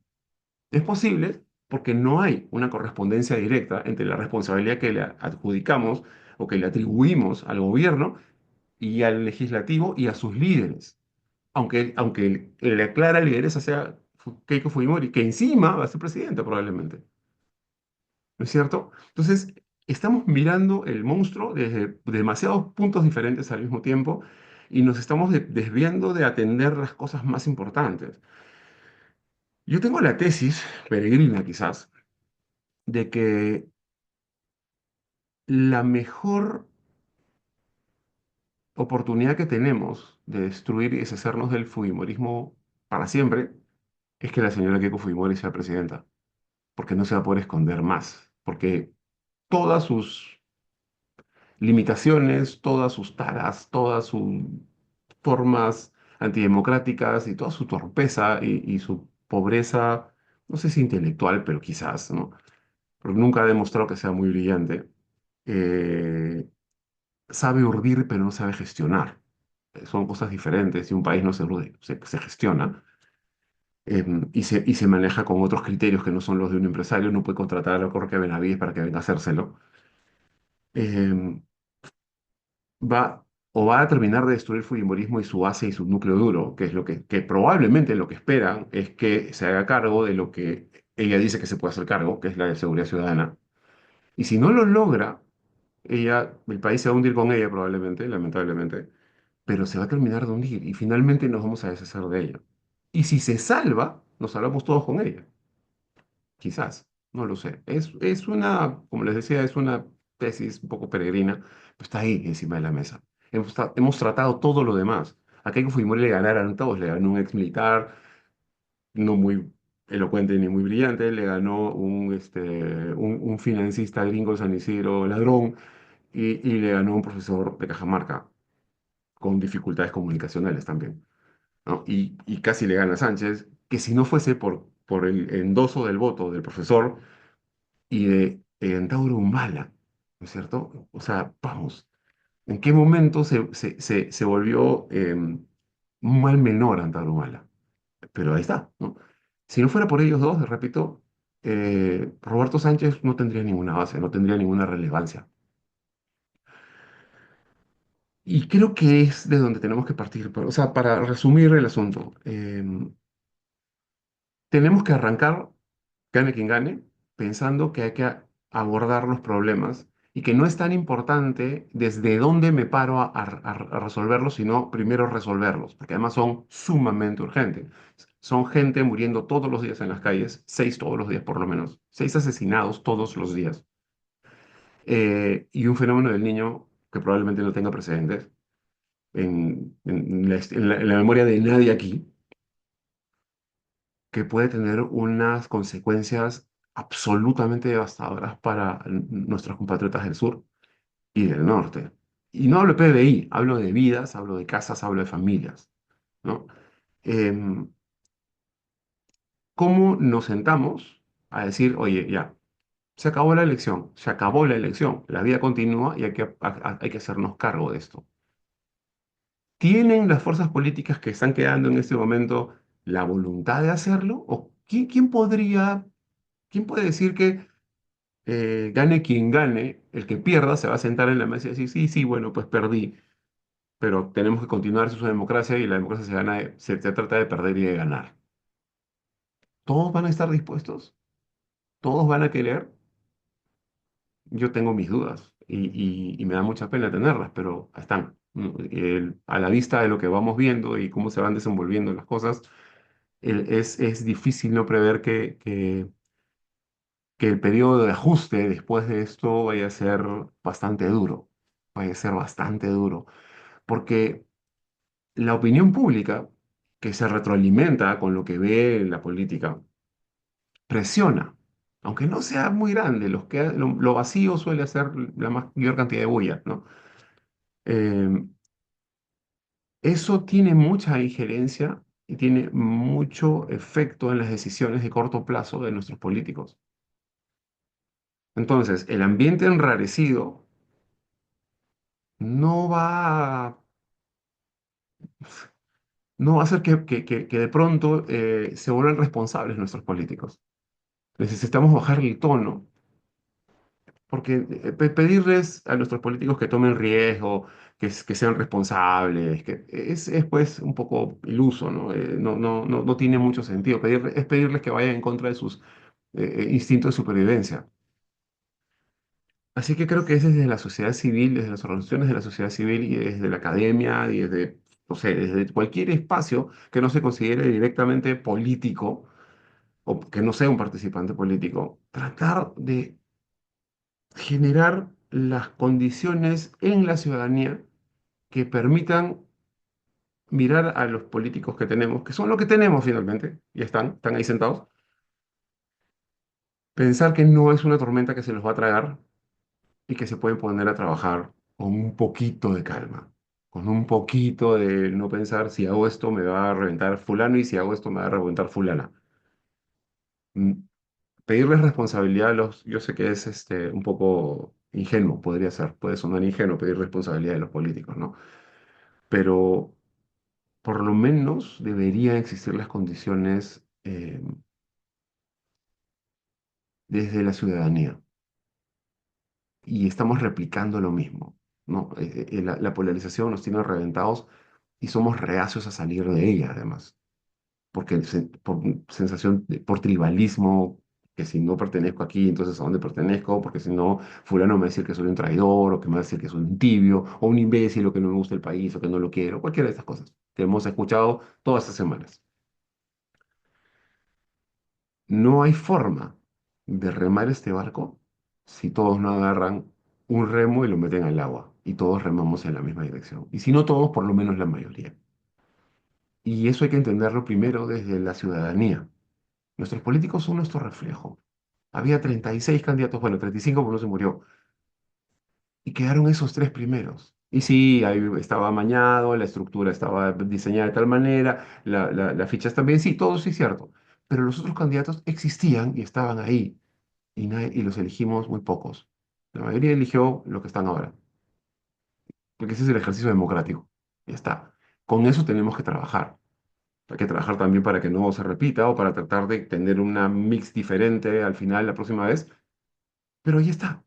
Es posible porque no hay una correspondencia directa entre la responsabilidad que le adjudicamos o que le atribuimos al gobierno y al legislativo y a sus líderes. Aunque la clara lideresa sea Keiko Fujimori, que encima va a ser presidenta probablemente. ¿No es cierto? Entonces, estamos mirando el monstruo desde demasiados puntos diferentes al mismo tiempo y nos estamos desviando de atender las cosas más importantes. Yo tengo la tesis, peregrina quizás, de que la mejor oportunidad que tenemos de destruir y deshacernos del Fujimorismo para siempre es que la señora Keiko Fujimori sea presidenta, porque no se va a poder esconder más, porque todas sus limitaciones, todas sus taras, todas sus formas antidemocráticas y toda su torpeza y su pobreza, no sé si intelectual, pero quizás, ¿no? Porque nunca ha demostrado que sea muy brillante. eh, Sabe urdir, pero no sabe gestionar. Son cosas diferentes y un país no se urde, se gestiona. Y se maneja con otros criterios que no son los de un empresario. No puede contratar a Jorge Benavides para que venga a hacérselo. Em, va o va a terminar de destruir el Fujimorismo y su base y su núcleo duro, que es lo que probablemente lo que esperan es que se haga cargo de lo que ella dice que se puede hacer cargo, que es la de seguridad ciudadana. Y si no lo logra, el país se va a hundir con ella probablemente, lamentablemente, pero se va a terminar de hundir y finalmente nos vamos a deshacer de ella. Y si se salva, nos salvamos todos con ella. Quizás, no lo sé. Es una, como les decía, es una tesis un poco peregrina, pero está ahí encima de la mesa. Hemos tratado todo lo demás. A Keiko Fujimori le ganaron todos, le ganó un ex militar, no muy elocuente ni muy brillante, le ganó un financista gringo de San Isidro, ladrón, y le ganó un profesor de Cajamarca, con dificultades comunicacionales también, ¿no? Y casi le gana a Sánchez, que si no fuese por el endoso del voto del profesor, y de Antauro Humala, ¿no es cierto? O sea, vamos, ¿en qué momento se volvió un mal menor Antauro Humala? Pero ahí está, ¿no? Si no fuera por ellos dos, repito, Roberto Sánchez no tendría ninguna base, no tendría ninguna relevancia. Y creo que es de donde tenemos que partir. O sea, para resumir el asunto, tenemos que arrancar, gane quien gane, pensando que hay que abordar los problemas y que no es tan importante desde dónde me paro a resolverlos, sino primero resolverlos, porque además son sumamente urgentes. Son gente muriendo todos los días en las calles, 6 todos los días por lo menos, 6 asesinados todos los días. Y un fenómeno del niño que probablemente no tenga precedentes en la memoria de nadie aquí, que puede tener unas consecuencias absolutamente devastadoras para nuestros compatriotas del sur y del norte. Y no hablo de PBI, hablo de vidas, hablo de casas, hablo de familias, ¿no? Em, ¿Cómo nos sentamos a decir, oye, ya, se acabó la elección, se acabó la elección, la vida continúa y hay que hacernos cargo de esto? ¿Tienen las fuerzas políticas que están quedando en este momento la voluntad de hacerlo? ¿O quién puede decir que gane quien gane, el que pierda se va a sentar en la mesa y decir, sí, sí, bueno, pues perdí, pero tenemos que continuar, eso es una democracia y la democracia se trata de perder y de ganar? ¿Todos van a estar dispuestos? ¿Todos van a querer? Yo tengo mis dudas y me da mucha pena tenerlas, pero ahí están. A la vista de lo que vamos viendo y cómo se van desenvolviendo las cosas, es difícil no prever que el periodo de ajuste después de esto vaya a ser bastante duro, vaya a ser bastante duro, porque la opinión pública, que se retroalimenta con lo que ve en la política, presiona, aunque no sea muy grande, lo vacío suele hacer la mayor cantidad de bulla, ¿no? Eh, Eso tiene mucha injerencia y tiene mucho efecto en las decisiones de corto plazo de nuestros políticos. Entonces, el ambiente enrarecido no va a, no va a hacer que de pronto se vuelvan responsables nuestros políticos. Necesitamos bajar el tono, porque pedirles a nuestros políticos que tomen riesgo, que sean responsables, es pues un poco iluso, ¿no? No tiene mucho sentido. Es pedirles que vayan en contra de sus instintos de supervivencia. Así que creo que es desde la sociedad civil, desde las organizaciones de la sociedad civil y desde la academia y desde, no sé, desde cualquier espacio que no se considere directamente político o que no sea un participante político, tratar de generar las condiciones en la ciudadanía que permitan mirar a los políticos que tenemos, que son lo que tenemos finalmente, y están ahí sentados, pensar que no es una tormenta que se los va a tragar y que se pueden poner a trabajar con un poquito de calma, con un poquito de no pensar si hago esto me va a reventar fulano y si hago esto me va a reventar fulana. Mm, Pedirles responsabilidad a los, yo sé que es un poco ingenuo, podría ser, puede sonar ingenuo pedir responsabilidad de los políticos, ¿no? Pero por lo menos deberían existir las condiciones desde la ciudadanía y estamos replicando lo mismo, ¿no? La polarización nos tiene reventados y somos reacios a salir de ella, además, porque por sensación, por tribalismo, que si no pertenezco aquí, entonces ¿a dónde pertenezco? Porque si no, fulano me va a decir que soy un traidor, o que me va a decir que soy un tibio, o un imbécil, o que no me gusta el país, o que no lo quiero, cualquiera de estas cosas que hemos escuchado todas estas semanas. No hay forma de remar este barco si todos no agarran un remo y lo meten al agua y todos remamos en la misma dirección. Y si no todos, por lo menos la mayoría. Y eso hay que entenderlo primero desde la ciudadanía. Nuestros políticos son nuestro reflejo. Había 36 candidatos, bueno, 35 porque uno se murió, y quedaron esos tres primeros. Y sí, ahí estaba amañado, la estructura estaba diseñada de tal manera, las fichas también, sí, todo sí es cierto. Pero los otros candidatos existían y estaban ahí. Y los elegimos muy pocos. La mayoría eligió lo que están ahora, porque ese es el ejercicio democrático. Ya está. Con eso tenemos que trabajar. Hay que trabajar también para que no se repita o para tratar de tener una mix diferente al final la próxima vez, pero ahí está.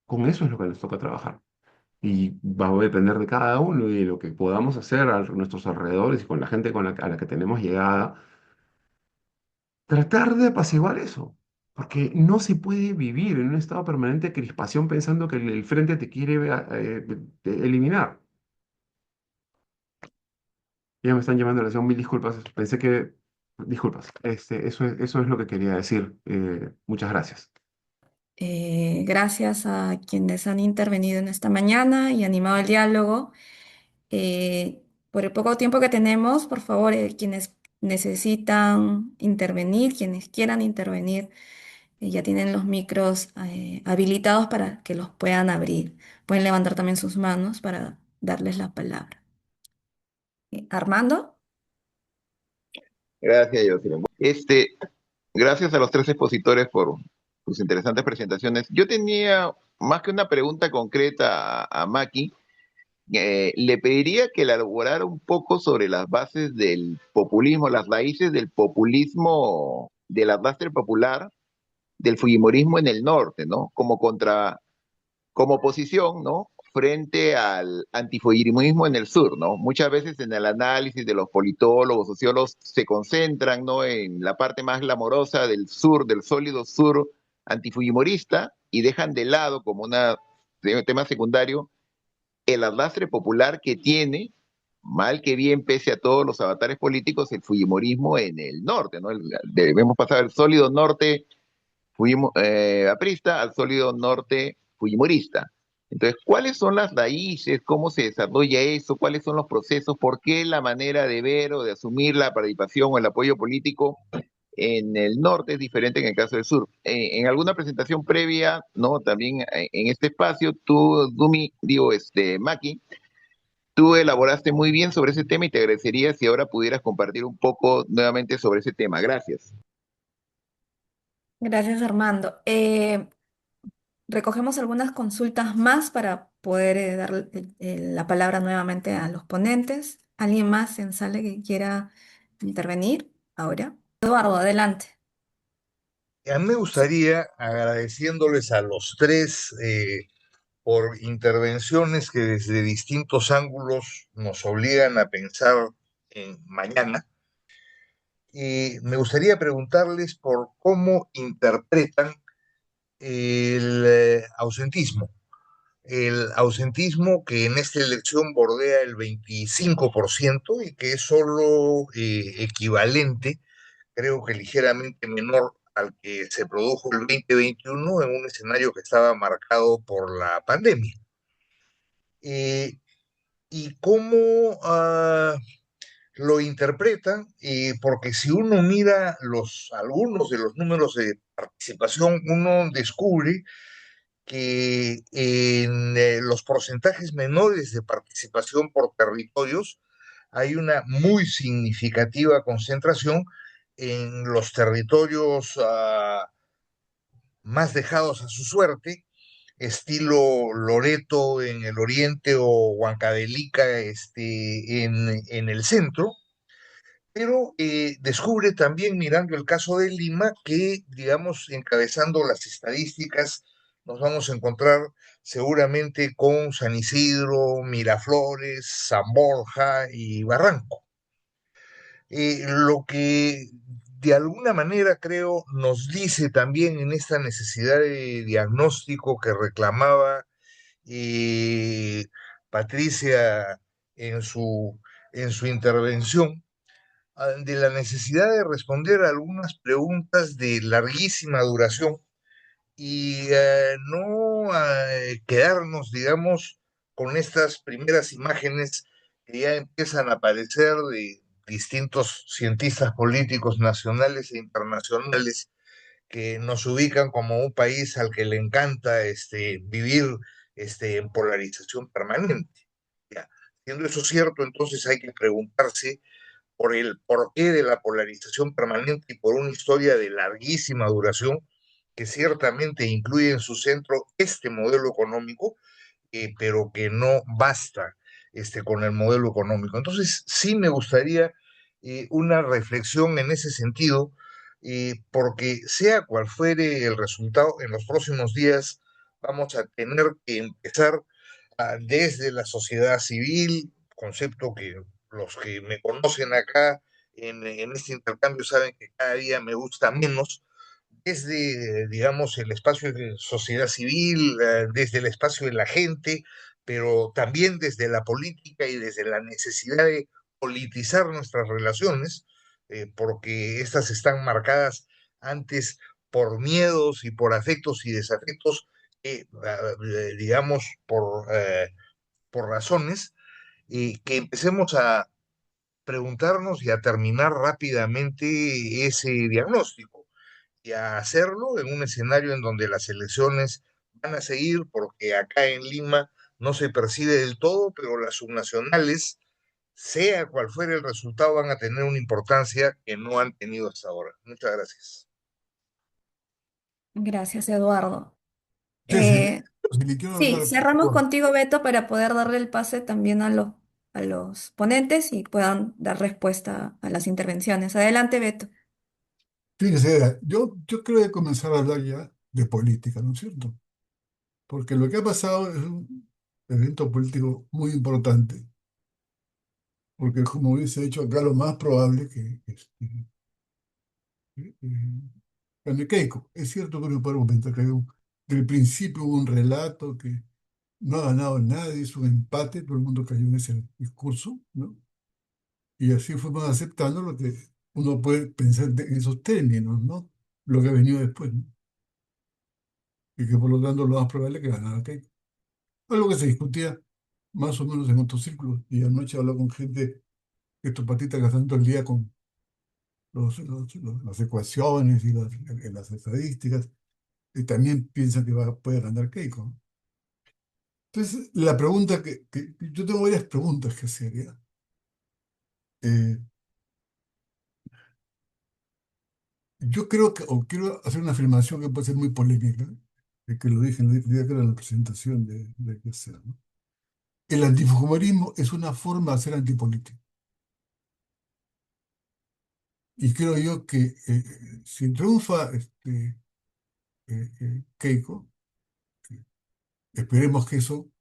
Con eso es lo que nos toca trabajar. Y va a depender de cada uno y de lo que podamos hacer a nuestros alrededores y con la gente a la que tenemos llegada, tratar de apaciguar eso. Porque no se puede vivir en un estado permanente de crispación pensando que el frente te quiere eliminar. Ya me están llamando a la atención, mil disculpas. Pensé que... Disculpas. Eso es lo que quería decir. Muchas gracias. Gracias a quienes han intervenido en esta mañana y animado el diálogo. Por el poco tiempo que tenemos, por favor, quienes necesitan intervenir, quienes quieran intervenir, ya tienen los micros habilitados para que los puedan abrir. Pueden levantar también sus manos para darles la palabra. Armando. Gracias, Jocelyn. Gracias a los tres expositores por sus interesantes presentaciones. Yo tenía más que una pregunta concreta a Maki. Le pediría que elaborara un poco sobre las bases del populismo, las raíces del populismo, del arrastre popular, del fujimorismo en el norte, ¿no? Como oposición, ¿no? Frente al antifujimorismo en el sur, ¿no? Muchas veces en el análisis de los politólogos, sociólogos, se concentran, ¿no? En la parte más glamorosa del sur, del sólido sur antifujimorista, y dejan de lado como tema secundario el arrastre popular que tiene, mal que bien, pese a todos los avatares políticos, el fujimorismo en el norte, ¿no? Debemos pasar del sólido norte aprista al sólido norte fujimorista. Entonces, ¿cuáles son las raíces? ¿Cómo se desarrolla eso? ¿Cuáles son los procesos? ¿Por qué la manera de ver o de asumir la participación o el apoyo político en el norte es diferente en el caso del sur? En alguna presentación previa, ¿no? También en este espacio, tú, Dumi, Maki, tú elaboraste muy bien sobre ese tema y te agradecería si ahora pudieras compartir un poco nuevamente sobre ese tema. Gracias. Gracias, Armando. Recogemos algunas consultas más para poder dar la palabra nuevamente a los ponentes. ¿Alguien más en sala que quiera intervenir ahora? Eduardo, adelante. A mí me gustaría, agradeciéndoles a los tres por intervenciones que desde distintos ángulos nos obligan a pensar en mañana, me gustaría preguntarles por cómo interpretan el ausentismo. El ausentismo que en esta elección bordea el 25% y que es solo equivalente, creo que ligeramente menor al que se produjo el 2021 en un escenario que estaba marcado por la pandemia. Eh, ¿Y cómo lo interpretan? Porque si uno mira algunos de los números de participación, uno descubre que en los porcentajes menores de participación por territorios hay una muy significativa concentración en los territorios más dejados a su suerte, estilo Loreto en el oriente o Huancavelica en el centro, pero descubre también, mirando el caso de Lima, que, digamos, encabezando las estadísticas, nos vamos a encontrar seguramente con San Isidro, Miraflores, San Borja y Barranco. Lo que de alguna manera creo nos dice también en esta necesidad de diagnóstico que reclamaba eh, Patricia en en su intervención, de la necesidad de responder a algunas preguntas de larguísima duración y no quedarnos, digamos, con estas primeras imágenes que ya empiezan a aparecer de distintos cientistas políticos nacionales e internacionales que nos ubican como un país al que le encanta vivir en polarización permanente. Ya. Siendo eso cierto, entonces hay que preguntarse por el porqué de la polarización permanente y por una historia de larguísima duración que ciertamente incluye en su centro este modelo económico, pero que no basta con el modelo económico. Entonces, sí me gustaría una reflexión en ese sentido, porque sea cual fuere el resultado, en los próximos días vamos a tener que empezar desde la sociedad civil, concepto que los que me conocen acá en este intercambio saben que cada día me gusta menos, desde, digamos, el espacio de sociedad civil, desde el espacio de la gente, pero también desde la política y desde la necesidad de politizar nuestras relaciones, porque estas están marcadas antes por miedos y por afectos y desafectos, digamos, por razones, y que empecemos a preguntarnos y a terminar rápidamente ese diagnóstico y a hacerlo en un escenario en donde las elecciones van a seguir, porque acá en Lima no se percibe del todo, pero las subnacionales, sea cual fuera el resultado, van a tener una importancia que no han tenido hasta ahora. Muchas gracias. Gracias, Eduardo. Ceci, Eh, si le quiero sí, dar, cerramos contigo, Beto, para poder darle el pase también a los ponentes y puedan dar respuesta a las intervenciones. Adelante, Beto. fíjese, yo creo que comenzar a hablar ya de política, ¿no es cierto? Porque lo que ha pasado es un evento político muy importante, porque como hubiese dicho acá, lo más probable gane Keiko. Es cierto que uno puede argumentar que del principio hubo un relato que no ha ganado nadie, es un empate, todo el mundo cayó en ese discurso, ¿no? Y así fuimos aceptando lo que uno puede pensar en esos términos, ¿no? Lo que ha venido después, ¿no? Y que por lo tanto lo más probable es que ganara Keiko. Algo que se discutía más o menos en otros círculos. Y anoche hablaba con gente que estos patitas gastan todo el día con las ecuaciones y las estadísticas, y también piensan que puede ganar Keiko, ¿no? Entonces, la pregunta yo tengo varias preguntas que hacer, ¿ya? Eh, yo creo que, o quiero hacer una afirmación que puede ser muy polémica, que lo dije el día que era la presentación de qué hacer, ¿no? El antifumorismo es una forma de hacer antipolítica. Y creo yo que si triunfa Keiko, esperemos que eso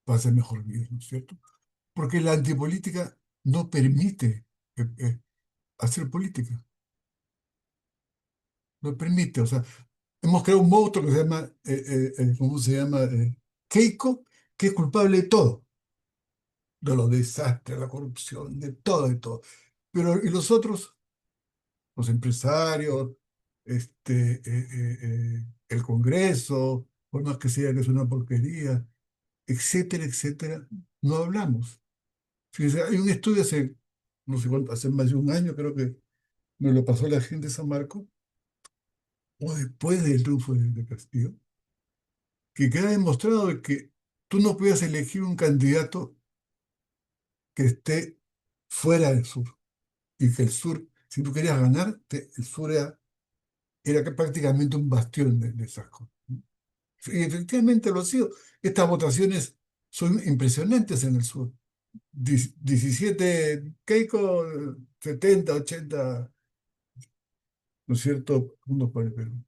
pase mejor vida, ¿no es cierto? Porque la antipolítica no permite hacer política, no permite, o sea, hemos creado un monstruo que se llama, ¿cómo se llama? Keiko, que es culpable de todo, de los desastres, la corrupción, de todo, de todo. Pero, ¿y los otros? Los empresarios, el Congreso, por más que sea que es una porquería, etcétera, etcétera, no hablamos. Fíjense, hay un estudio hace, no sé cuánto, hace más de un año, creo que me lo pasó la gente de San Marco, o después del triunfo de Castillo, que queda demostrado de que tú no puedes elegir un candidato que esté fuera del sur, y que el sur, si tú querías ganar, el sur era que prácticamente un bastión de esas cosas. Y efectivamente lo ha sido. Estas votaciones son impresionantes en el sur. 17 Keiko, 70, 80, ¿no es cierto?, puntos por el Perú.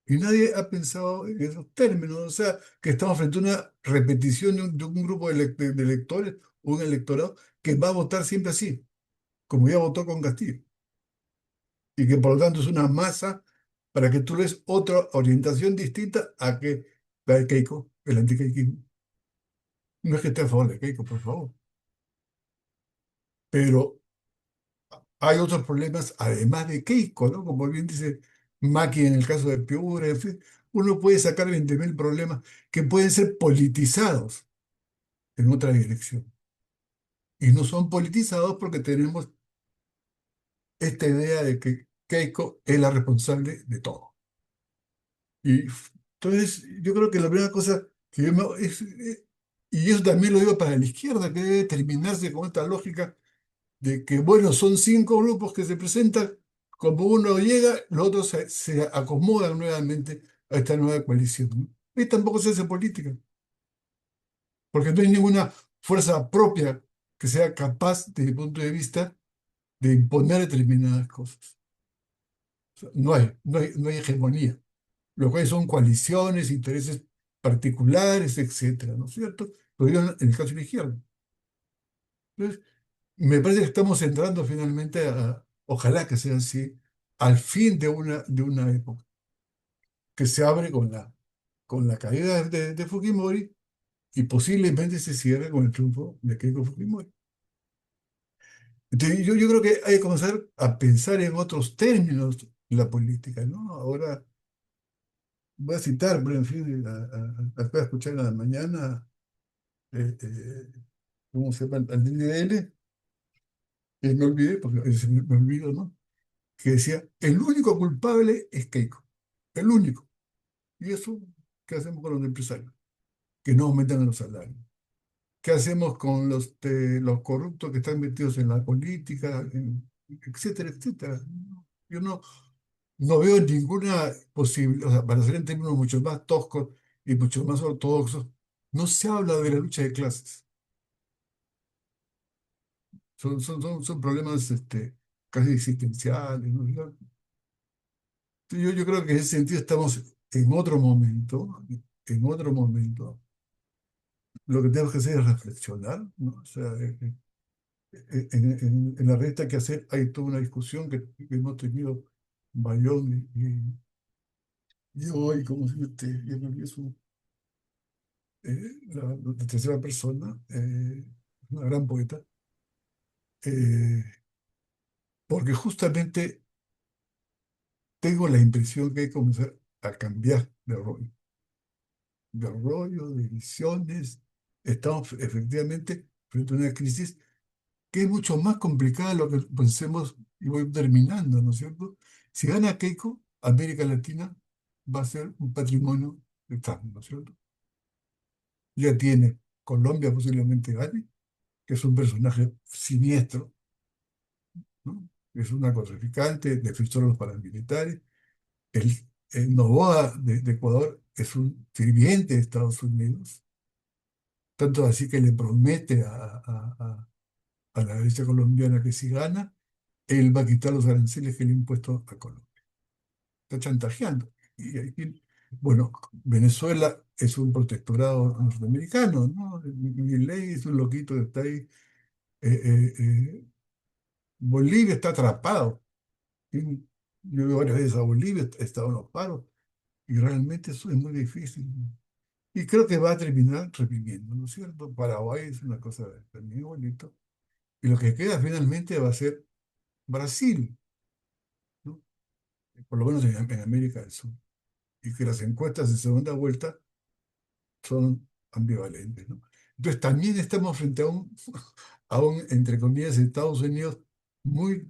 Y nadie ha pensado en esos términos, o sea, que estamos frente a una repetición de un grupo de electores, un electorado que va a votar siempre así, como ya votó con Castillo, y que por lo tanto es una masa para que tú des otra orientación distinta a que la de Keiko, el antiqueiquismo. No es que esté a favor de Keiko, por favor, pero hay otros problemas además de Keiko, ¿no? Como bien dice Maki en el caso de Piura, en fin, uno puede sacar 20.000 problemas que pueden ser politizados en otra dirección. Y no son politizados porque tenemos esta idea de que Keiko es la responsable de todo. Y entonces yo creo que la primera cosa que y eso también lo digo para la izquierda, que debe terminarse con esta lógica de que, bueno, son 5 grupos que se presentan, como uno llega, los otros se acomodan nuevamente a esta nueva coalición, ¿no? Y tampoco se hace política, porque no hay ninguna fuerza propia que sea capaz, desde mi punto de vista, de imponer determinadas cosas. O sea, no hay hegemonía. Lo que hay son coaliciones, intereses particulares, etcétera, ¿no es cierto? Lo digo en el caso de la izquierda. Entonces, me parece que estamos entrando finalmente ojalá que sea así, al fin de una época, que se abre con la caída de Fujimori y posiblemente se cierre con el triunfo de Keiko Fujimori. Entonces, yo creo que hay que comenzar a pensar en otros términos la política, ¿no? Ahora voy a citar, pero en fin, acabo de escuchar en la mañana, ¿cómo se llama? Al DNL, y me olvidé, porque me olvido, ¿no? Que decía, el único culpable es Keiko, el único. ¿Y eso qué hacemos con los empresarios? Que no aumentan los salarios. ¿Qué hacemos con los corruptos que están metidos en la política, etcétera, etcétera? Yo no veo ninguna posibilidad, o sea, para ser en términos mucho más toscos y mucho más ortodoxos, no se habla de la lucha de clases. Son problemas casi existenciales, ¿no? Yo creo que en ese sentido estamos en otro momento, en otro momento. Lo que tenemos que hacer es reflexionar, ¿no? O sea, en la revista que hacer hay toda una discusión que hemos tenido Bayón y hoy, como se llama, ya me olvidé la tercera persona, una gran poeta, eh, porque justamente tengo la impresión que hay que comenzar a cambiar de rollo, de visiones. Estamos efectivamente frente a una crisis que es mucho más complicada de lo que pensemos, y voy terminando, ¿no es cierto? Si gana Keiko, América Latina va a ser un patrimonio de Trump, ¿no es cierto? Ya tiene Colombia posiblemente gane, que es un personaje siniestro, ¿no? Es un narcotraficante, defensor de los paramilitares. El, el Noboa de Ecuador es un sirviente de Estados Unidos, tanto así que le promete a la derecha colombiana que si gana, él va a quitar los aranceles que le ha impuesto a Colombia. Está chantajeando. Bueno, Venezuela es un protectorado norteamericano, ¿no? Milei es un loquito que está ahí. Bolivia está atrapado. ¿Sí? Yo he ido varias veces a Bolivia, he estado en los paros, y realmente eso es muy difícil. Y creo que va a terminar reprimiendo, ¿no es cierto? Paraguay es una cosa también bonito. Y lo que queda finalmente va a ser Brasil, ¿no? Por lo menos en América del Sur. Y que las encuestas de segunda vuelta son ambivalentes, ¿no? Entonces también estamos frente a un, entre comillas, Estados Unidos muy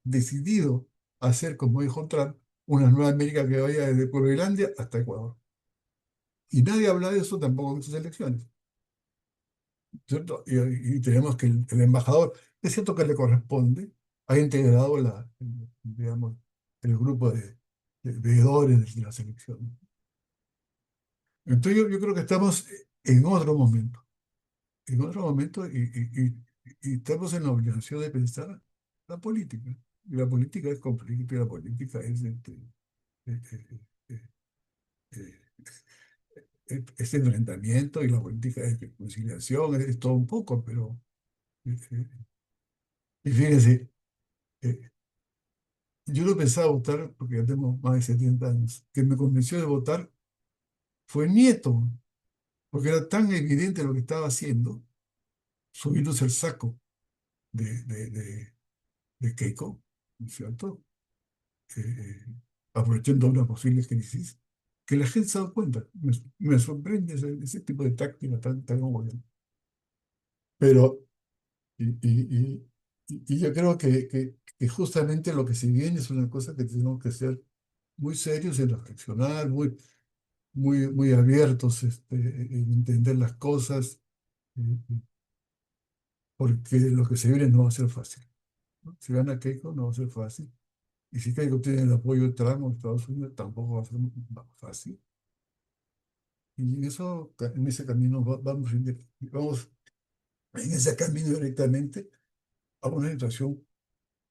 decidido a hacer, como dijo Trump, una nueva América que vaya desde Groenlandia hasta Ecuador. Y nadie habla de eso tampoco en sus elecciones, ¿cierto? Y tenemos que el embajador, es cierto que le corresponde, ha integrado digamos, el grupo de veedores de las elecciones. Entonces yo creo que estamos en otro momento y estamos en la obligación de pensar la política. Y la política es conflicto y la política es eh, eh, eh, eh, es enfrentamiento y la política es conciliación, es todo un poco, pero y fíjense, eh, yo no pensaba votar porque ya tengo más de 70 años. Que me convenció de votar fue Nieto, porque era tan evidente lo que estaba haciendo, subiéndose el saco de, de, de, de Keiko, ¿no es cierto? Eh, aprovechando una posible crisis, que la gente se ha dado cuenta. Me sorprende ese tipo de táctica tan obvia. Pero, y yo creo que justamente lo que se viene es una cosa que tenemos que ser muy serios en reflexionar, muy abiertos en entender las cosas, eh, porque lo que se viene no va a ser fácil, ¿no? Si gana Keiko, no va a ser fácil. Y si Keiko tiene el apoyo de Trump o de Estados Unidos, tampoco va a ser fácil. Y eso, en ese camino vamos en ese camino directamente a una situación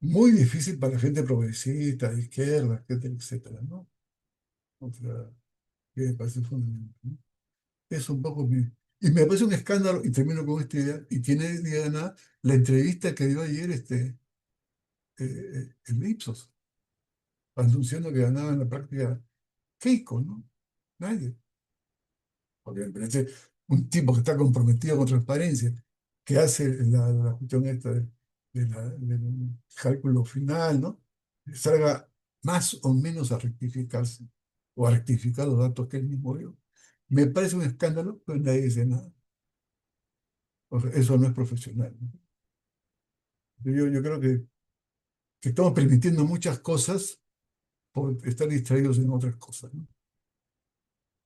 muy difícil para la gente progresista, de izquierda, etcétera, etcétera, ¿no? O sea, que me parece fundamental, ¿no? Es un poco Y me parece un escándalo, y termino con esta idea, y tiene Diana la entrevista que dio ayer el Ipsos, anunciando que ganaba en la práctica Keiko, ¿no? Nadie. Porque me parece un tipo que está comprometido con transparencia, que hace la cuestión esta del cálculo final, ¿no? Salga más o menos a rectificarse o a rectificar los datos que él mismo dio. Me parece un escándalo, pero nadie dice nada. O sea, eso no es profesional, ¿no? Yo creo que estamos permitiendo muchas cosas por estar distraídos en otras cosas, ¿no?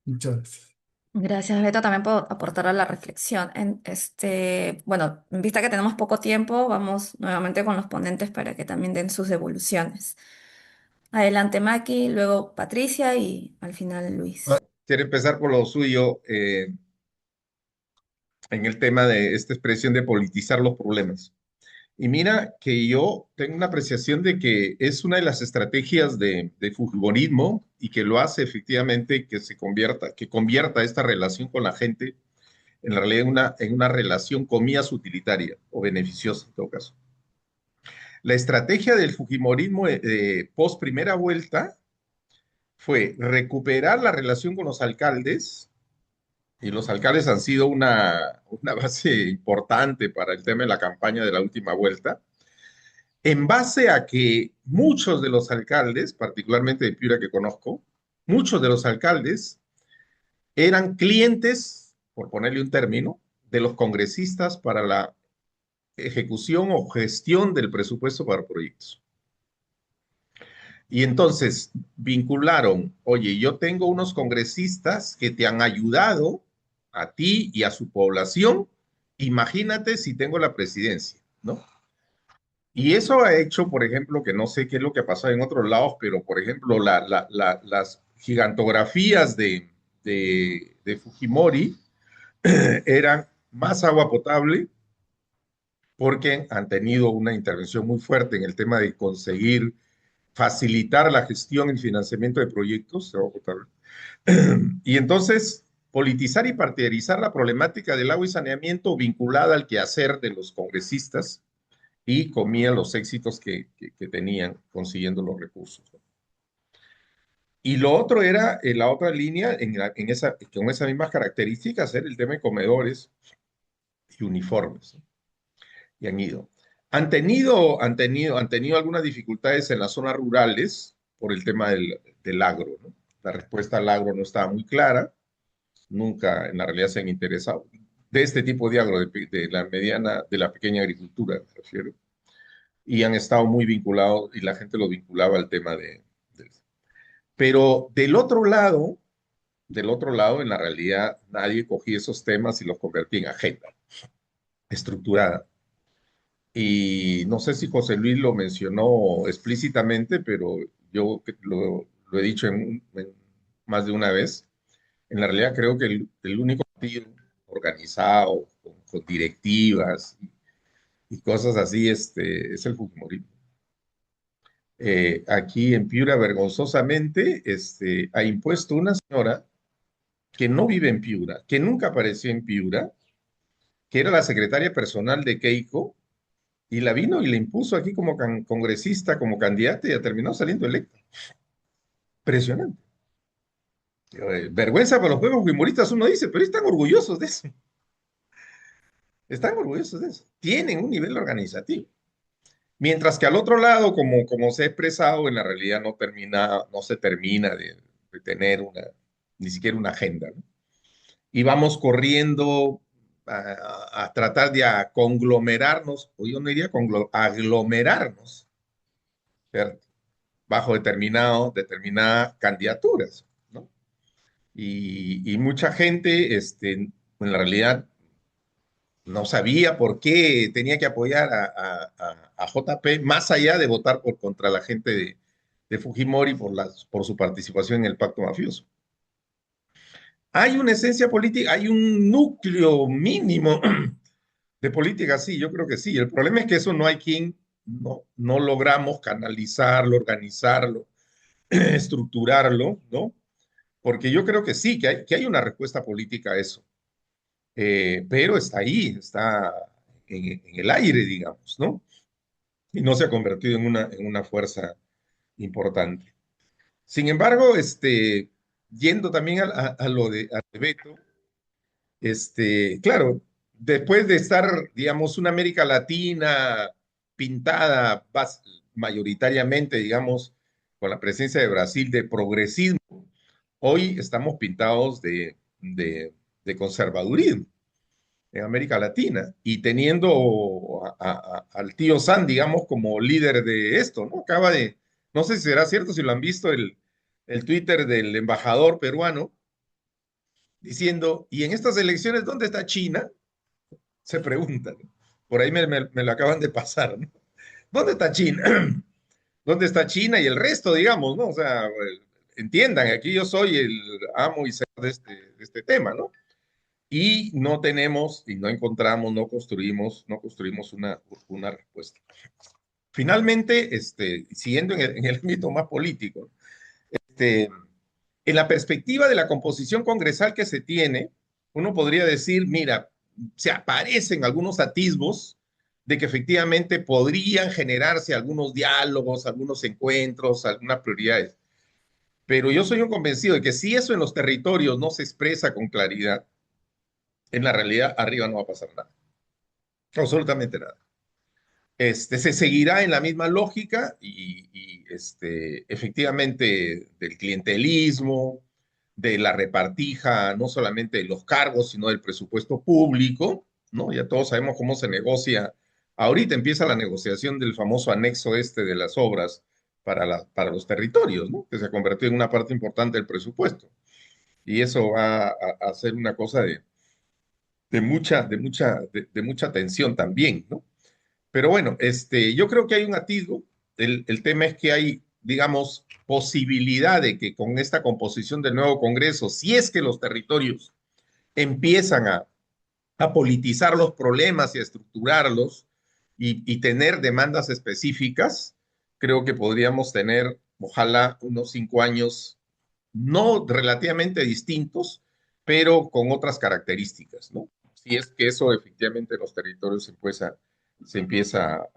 Muchas gracias. Gracias, Beto, también por aportar a la reflexión. Bueno, en vista que tenemos poco tiempo, vamos nuevamente con los ponentes para que también den sus devoluciones. Adelante, Maki, luego Patricia y al final Luis. Quiero empezar por lo suyo en el tema de esta expresión de politizar los problemas. Y mira que yo tengo una apreciación de que es una de las estrategias de fujimorismo y que lo hace efectivamente que convierta esta relación con la gente en realidad en una relación comillas utilitaria o beneficiosa en todo caso. La estrategia del fujimorismo post primera vuelta fue recuperar la relación con los alcaldes, y los alcaldes han sido una base importante para el tema de la campaña de la última vuelta, en base a que muchos de los alcaldes, particularmente de Piura que conozco, muchos de los alcaldes eran clientes, por ponerle un término, de los congresistas para la ejecución o gestión del presupuesto para proyectos. Y entonces vincularon, oye, yo tengo unos congresistas que te han ayudado a ti y a su población, imagínate si tengo la presidencia, ¿no? Y eso ha hecho, por ejemplo, que no sé qué es lo que ha pasado en otros lados, pero por ejemplo, las gigantografías de Fujimori eran más agua potable, porque han tenido una intervención muy fuerte en el tema de conseguir facilitar la gestión y financiamiento de proyectos. Y entonces, politizar y partidizar la problemática del agua y saneamiento vinculada al quehacer de los congresistas y comían los éxitos que tenían consiguiendo los recursos. Y lo otro era, la otra línea, con esas mismas características, era el tema de comedores y uniformes, ¿no? Y han ido. Han tenido algunas dificultades en las zonas rurales por el tema del agro, ¿no? La respuesta al agro no estaba muy clara, nunca en la realidad se han interesado de este tipo de agro, de la mediana, de la pequeña agricultura, me refiero, y han estado muy vinculados, y la gente lo vinculaba al tema de. Pero del otro lado, en la realidad, nadie cogía esos temas y los convertía en agenda estructurada. Y no sé si José Luis lo mencionó explícitamente, pero yo lo he dicho en más de una vez. En la realidad creo que el único partido organizado, con directivas y cosas así, es el Fujimorismo. Aquí en Piura, vergonzosamente, ha impuesto una señora que no vive en Piura, que nunca apareció en Piura, que era la secretaria personal de Keiko, y la vino y le impuso aquí como congresista, como candidata, y ha terminado saliendo electa. Impresionante. Vergüenza para los pueblos humoristas, uno dice, pero están orgullosos de eso. Están orgullosos de eso. Tienen un nivel organizativo. Mientras que al otro lado, como se ha expresado, en la realidad no se termina de tener ni siquiera una agenda, ¿no? Y vamos corriendo a tratar de conglomerarnos, o yo no diría aglomerarnos, ¿cierto? Bajo determinadas candidaturas, ¿no? Y mucha gente, en la realidad, no sabía por qué tenía que apoyar a JP, más allá de votar contra la gente de Fujimori por su participación en el pacto mafioso. Hay una esencia política, hay un núcleo mínimo de política, sí, yo creo que sí. El problema es que eso no hay quien, no logramos canalizarlo, organizarlo, estructurarlo, ¿no? Porque yo creo que sí, que hay una respuesta política a eso. Pero está ahí, está en el aire, digamos, ¿no? Y no se ha convertido en una fuerza importante. Sin embargo, yendo también a lo a Beto, claro, después de estar, digamos, una América Latina pintada mayoritariamente, digamos, con la presencia de Brasil de progresismo, hoy estamos pintados de conservadurismo en América Latina y teniendo al tío San, digamos, como líder de esto, ¿no? No sé si será cierto, si lo han visto, el Twitter del embajador peruano diciendo, ¿y en estas elecciones dónde está China? Se preguntan. Por ahí me lo acaban de pasar, ¿no? ¿Dónde está China? ¿Dónde está China y el resto, digamos, ¿no? O sea, entiendan, aquí yo soy el amo y señor de este tema, ¿no? Y no tenemos, y no encontramos, no construimos una respuesta. Finalmente, siguiendo en el ámbito más político, en la perspectiva de la composición congresal que se tiene, uno podría decir, mira, se aparecen algunos atisbos de que efectivamente podrían generarse algunos diálogos, algunos encuentros, algunas prioridades. Pero yo soy un convencido de que si eso en los territorios no se expresa con claridad, en la realidad arriba no va a pasar nada. Absolutamente nada. Se seguirá en la misma lógica y efectivamente del clientelismo, de la repartija, no solamente de los cargos, sino del presupuesto público, ¿no? Ya todos sabemos cómo se negocia. Ahorita empieza la negociación del famoso anexo de las obras para los territorios, ¿no? Que se convirtió en una parte importante del presupuesto. Y eso va a ser una cosa de mucha tensión también, ¿no? Pero bueno, yo creo que hay un atisbo. El tema es que hay, digamos, posibilidad de que con esta composición del nuevo Congreso, si es que los territorios empiezan a politizar los problemas y a estructurarlos, y tener demandas específicas, creo que podríamos tener, ojalá, unos 5 años, no relativamente distintos, pero con otras características, ¿no? Si es que eso efectivamente en los territorios se empieza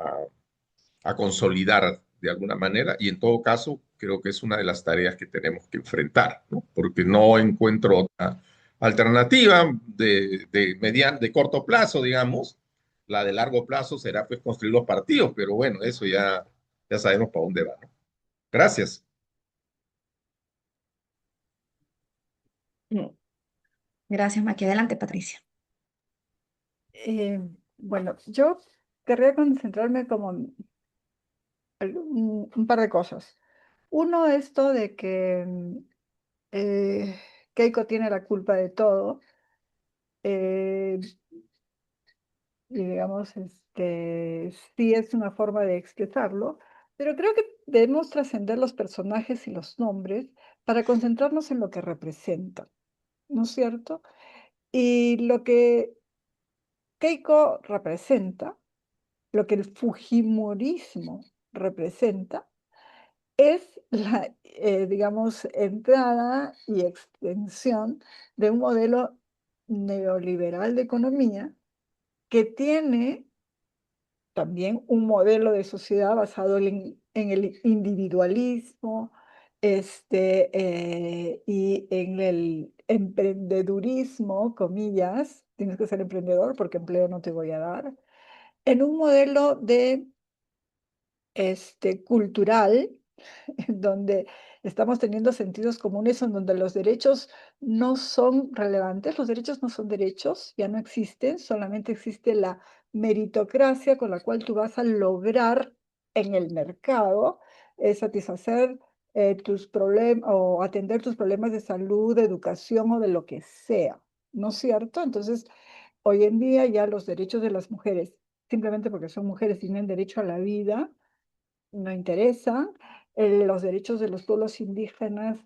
a consolidar de alguna manera y en todo caso creo que es una de las tareas que tenemos que enfrentar, ¿no? Porque no encuentro otra alternativa de corto plazo, digamos. La de largo plazo será pues construir los partidos, pero bueno, eso ya sabemos para dónde va, ¿no? Gracias. Mm. Gracias, Maqui. Adelante, Patricia. Eh, bueno, yo querría concentrarme como en un par de cosas. Uno, esto de que Keiko tiene la culpa de todo. eh, y digamos, sí es una forma de expresarlo, pero creo que debemos trascender los personajes y los nombres para concentrarnos en lo que representan, ¿no es cierto? Y lo que Keiko representa, lo que el Fujimorismo representa, es la, digamos, entrada y extensión de un modelo neoliberal de economía que tiene también un modelo de sociedad basado en el individualismo y en el emprendedurismo, comillas, tienes que ser emprendedor porque empleo no te voy a dar, en un modelo de cultural en donde estamos teniendo sentidos comunes, en donde los derechos no son relevantes, los derechos no son derechos, ya no existen, solamente existe la meritocracia con la cual tú vas a lograr en el mercado satisfacer tus problemas o atender tus problemas de salud, de educación o de lo que sea, ¿no es cierto? Entonces, hoy en día ya los derechos de las mujeres, simplemente porque son mujeres, tienen derecho a la vida, no interesan. Los derechos de los pueblos indígenas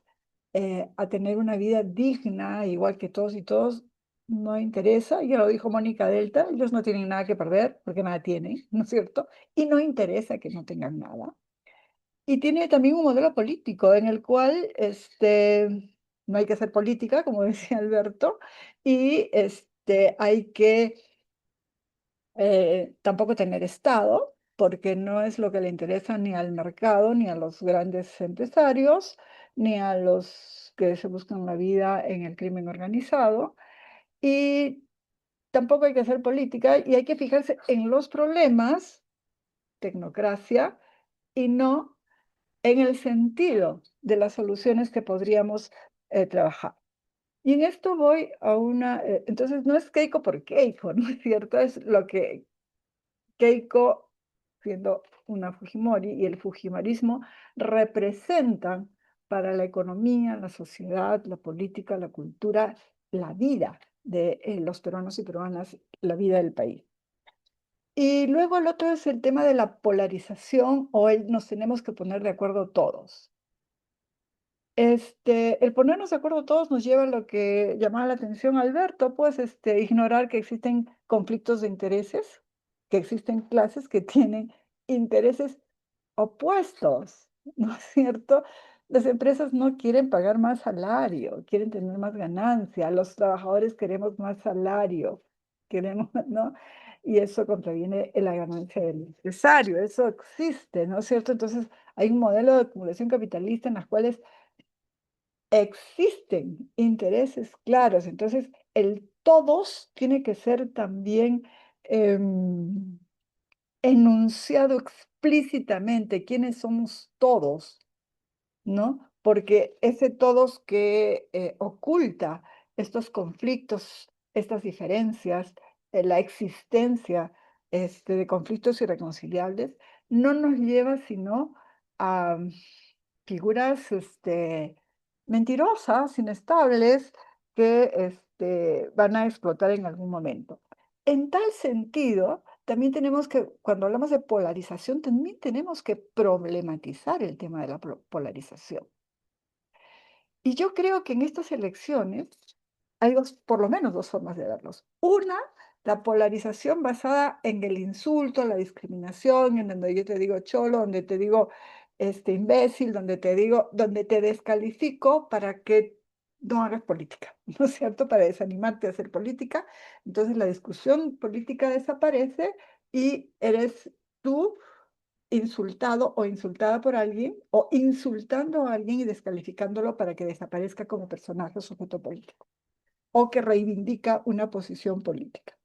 a tener una vida digna, igual que todos y todos, no interesa. Ya lo dijo Mónica Delta, ellos no tienen nada que perder porque nada tienen, ¿no es cierto? Y no interesa que no tengan nada. Y tiene también un modelo político en el cual no hay que hacer política, como decía Alberto, y hay que tampoco tener Estado, porque no es lo que le interesa ni al mercado, ni a los grandes empresarios, ni a los que se buscan la vida en el crimen organizado. Y tampoco hay que hacer política y hay que fijarse en los problemas, tecnocracia, y no en el sentido de las soluciones que podríamos trabajar. Y en esto voy a entonces no es Keiko por Keiko, ¿no es cierto? Es lo que Keiko, siendo una Fujimori, y el Fujimorismo representan para la economía, la sociedad, la política, la cultura, la vida de los peruanos y peruanas, la vida del país. Y luego el otro es el tema de la polarización o nos tenemos que poner de acuerdo todos. El ponernos de acuerdo todos nos lleva a lo que llamaba la atención Alberto, pues ignorar que existen conflictos de intereses, que existen clases que tienen intereses opuestos, ¿no es cierto? Las empresas no quieren pagar más salario, quieren tener más ganancia, los trabajadores queremos más salario, queremos, ¿no? Y eso contraviene la ganancia del empresario, eso existe, ¿no es cierto? Entonces hay un modelo de acumulación capitalista en las cuales existen intereses claros, entonces el todos tiene que ser también enunciado explícitamente quiénes somos todos, ¿no? Porque ese todos que oculta estos conflictos, estas diferencias, la existencia de conflictos irreconciliables, no nos lleva sino a figuras mentirosas, inestables, que van a explotar en algún momento. En tal sentido, también tenemos que, cuando hablamos de polarización, también tenemos que problematizar el tema de la polarización. Y yo creo que en estas elecciones hay por lo menos dos formas de verlos. Una La polarización basada en el insulto, la discriminación, en donde yo te digo cholo, donde te digo imbécil, donde te digo, donde te descalifico para que no hagas política, ¿no es cierto? Para desanimarte a hacer política. Entonces la discusión política desaparece y eres tú insultado o insultada por alguien o insultando a alguien y descalificándolo para que desaparezca como personaje o sujeto político o que reivindica una posición política.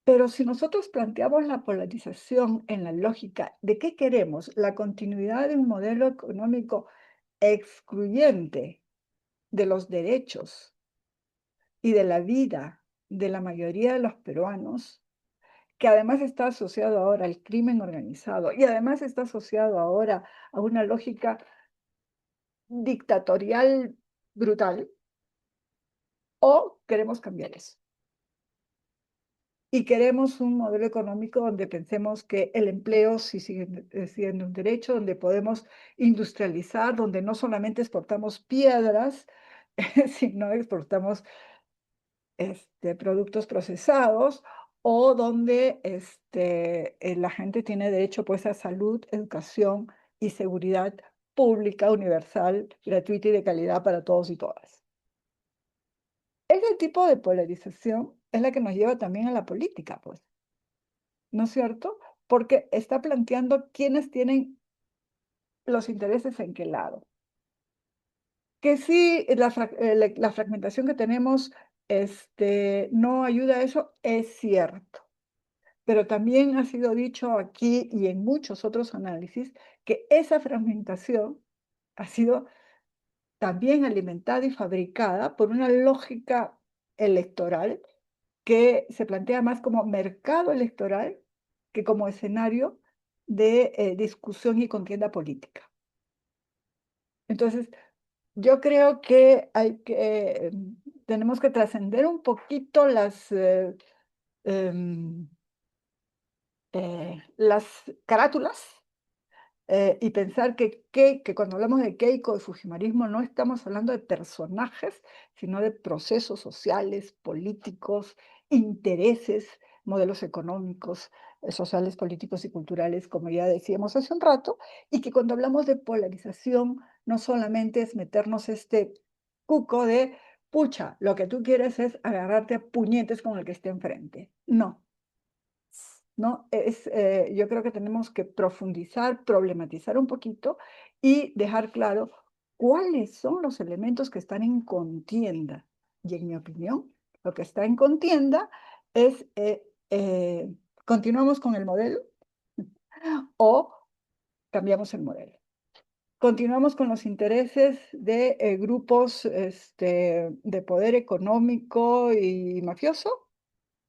Pero si nosotros planteamos la polarización en la lógica de qué queremos, la continuidad de un modelo económico excluyente de los derechos y de la vida de la mayoría de los peruanos, que además está asociado ahora al crimen organizado y además está asociado ahora a una lógica dictatorial brutal, o queremos cambiar eso. Y queremos un modelo económico donde pensemos que el empleo sí sigue siendo un derecho, donde podemos industrializar, donde no solamente exportamos piedras, sino exportamos productos procesados, o donde la gente tiene derecho pues, a salud, educación y seguridad pública, universal, gratuita y de calidad para todos y todas. Ese tipo de polarización es la que nos lleva también a la política, pues, ¿no es cierto? Porque está planteando quiénes tienen los intereses en qué lado. Que sí, la fragmentación que tenemos no ayuda a eso, es cierto. Pero también ha sido dicho aquí y en muchos otros análisis que esa fragmentación ha sido también alimentada y fabricada por una lógica electoral que se plantea más como mercado electoral que como escenario de discusión y contienda política. Entonces, yo creo que tenemos que trascender un poquito em, las carátulas y pensar que cuando hablamos de Keiko, de Fujimorismo, no estamos hablando de personajes, sino de procesos sociales, políticos, intereses, modelos económicos, sociales, políticos y culturales, como ya decíamos hace un rato, y que cuando hablamos de polarización, no solamente es meternos este cuco de, pucha, lo que tú quieres es agarrarte a puñetes con el que esté enfrente. No, ¿no? Yo creo que tenemos que profundizar, problematizar un poquito y dejar claro cuáles son los elementos que están en contienda. Y en mi opinión, lo que está en contienda es, ¿continuamos con el modelo o cambiamos el modelo? ¿Continuamos con los intereses de grupos de poder económico y mafioso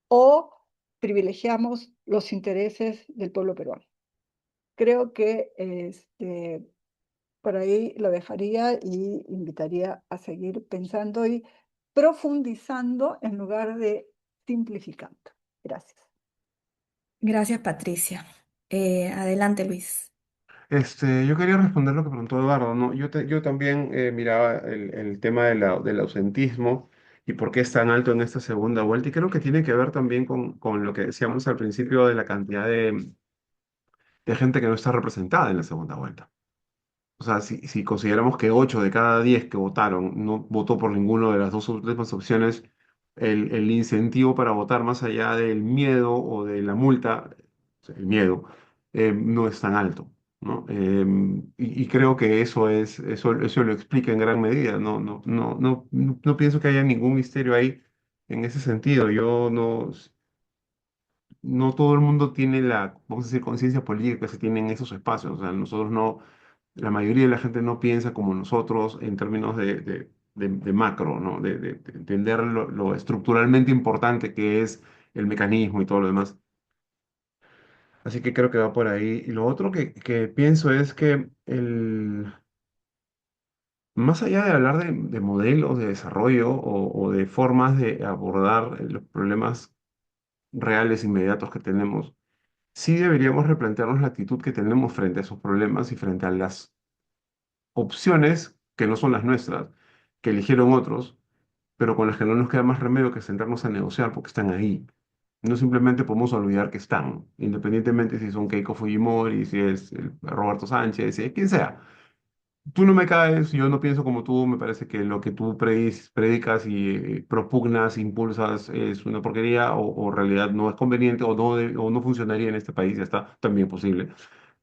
o privilegiamos los intereses del pueblo peruano? Creo que por ahí lo dejaría y invitaría a seguir pensando y profundizando en lugar de simplificando. Gracias. Gracias, Patricia. Adelante, Luis. Yo quería responder lo que preguntó Eduardo, ¿no? Yo también miraba el tema del ausentismo y por qué es tan alto en esta segunda vuelta, y creo que tiene que ver también con lo que decíamos al principio de la cantidad de gente que no está representada en la segunda vuelta. O sea, si consideramos que 8 de cada 10 que votaron no votó por ninguna de las dos últimas opciones, el incentivo para votar más allá del miedo o de la multa, o sea, el miedo, no es tan alto, ¿no? Y creo que eso lo explica en gran medida. No pienso que haya ningún misterio ahí en ese sentido. No todo el mundo tiene vamos a decir, conciencia política que se tiene en esos espacios. O sea, nosotros no, la mayoría de la gente no piensa como nosotros en términos de macro, ¿no? De entender lo estructuralmente importante que es el mecanismo y todo lo demás. Así que creo que va por ahí. Y lo otro que pienso es que más allá de hablar de modelos de desarrollo o de formas de abordar los problemas reales inmediatos que tenemos, sí deberíamos replantearnos la actitud que tenemos frente a esos problemas y frente a las opciones que no son las nuestras, que eligieron otros pero con las que no nos queda más remedio que sentarnos a negociar porque están ahí. No simplemente podemos olvidar que están, independientemente si son Keiko Fujimori, si es Roberto Sánchez, si es quien sea. Tú no me caes, yo no pienso como tú, me parece que lo que tú predicas y propugnas, impulsas es una porquería o en realidad no es conveniente o no funcionaría en este país, ya está también posible.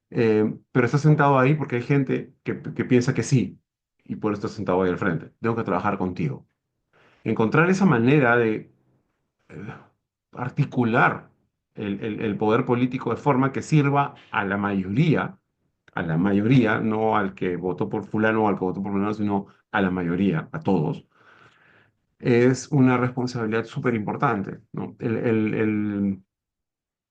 Pero estás sentado ahí porque hay gente que piensa que sí y por eso estás sentado ahí al frente. Tengo que trabajar contigo. Encontrar esa manera de eh, articular el poder político de forma que sirva a la mayoría, no al que votó por fulano o al que votó por fulano, sino a la mayoría, a todos, es una responsabilidad súper importante, ¿no?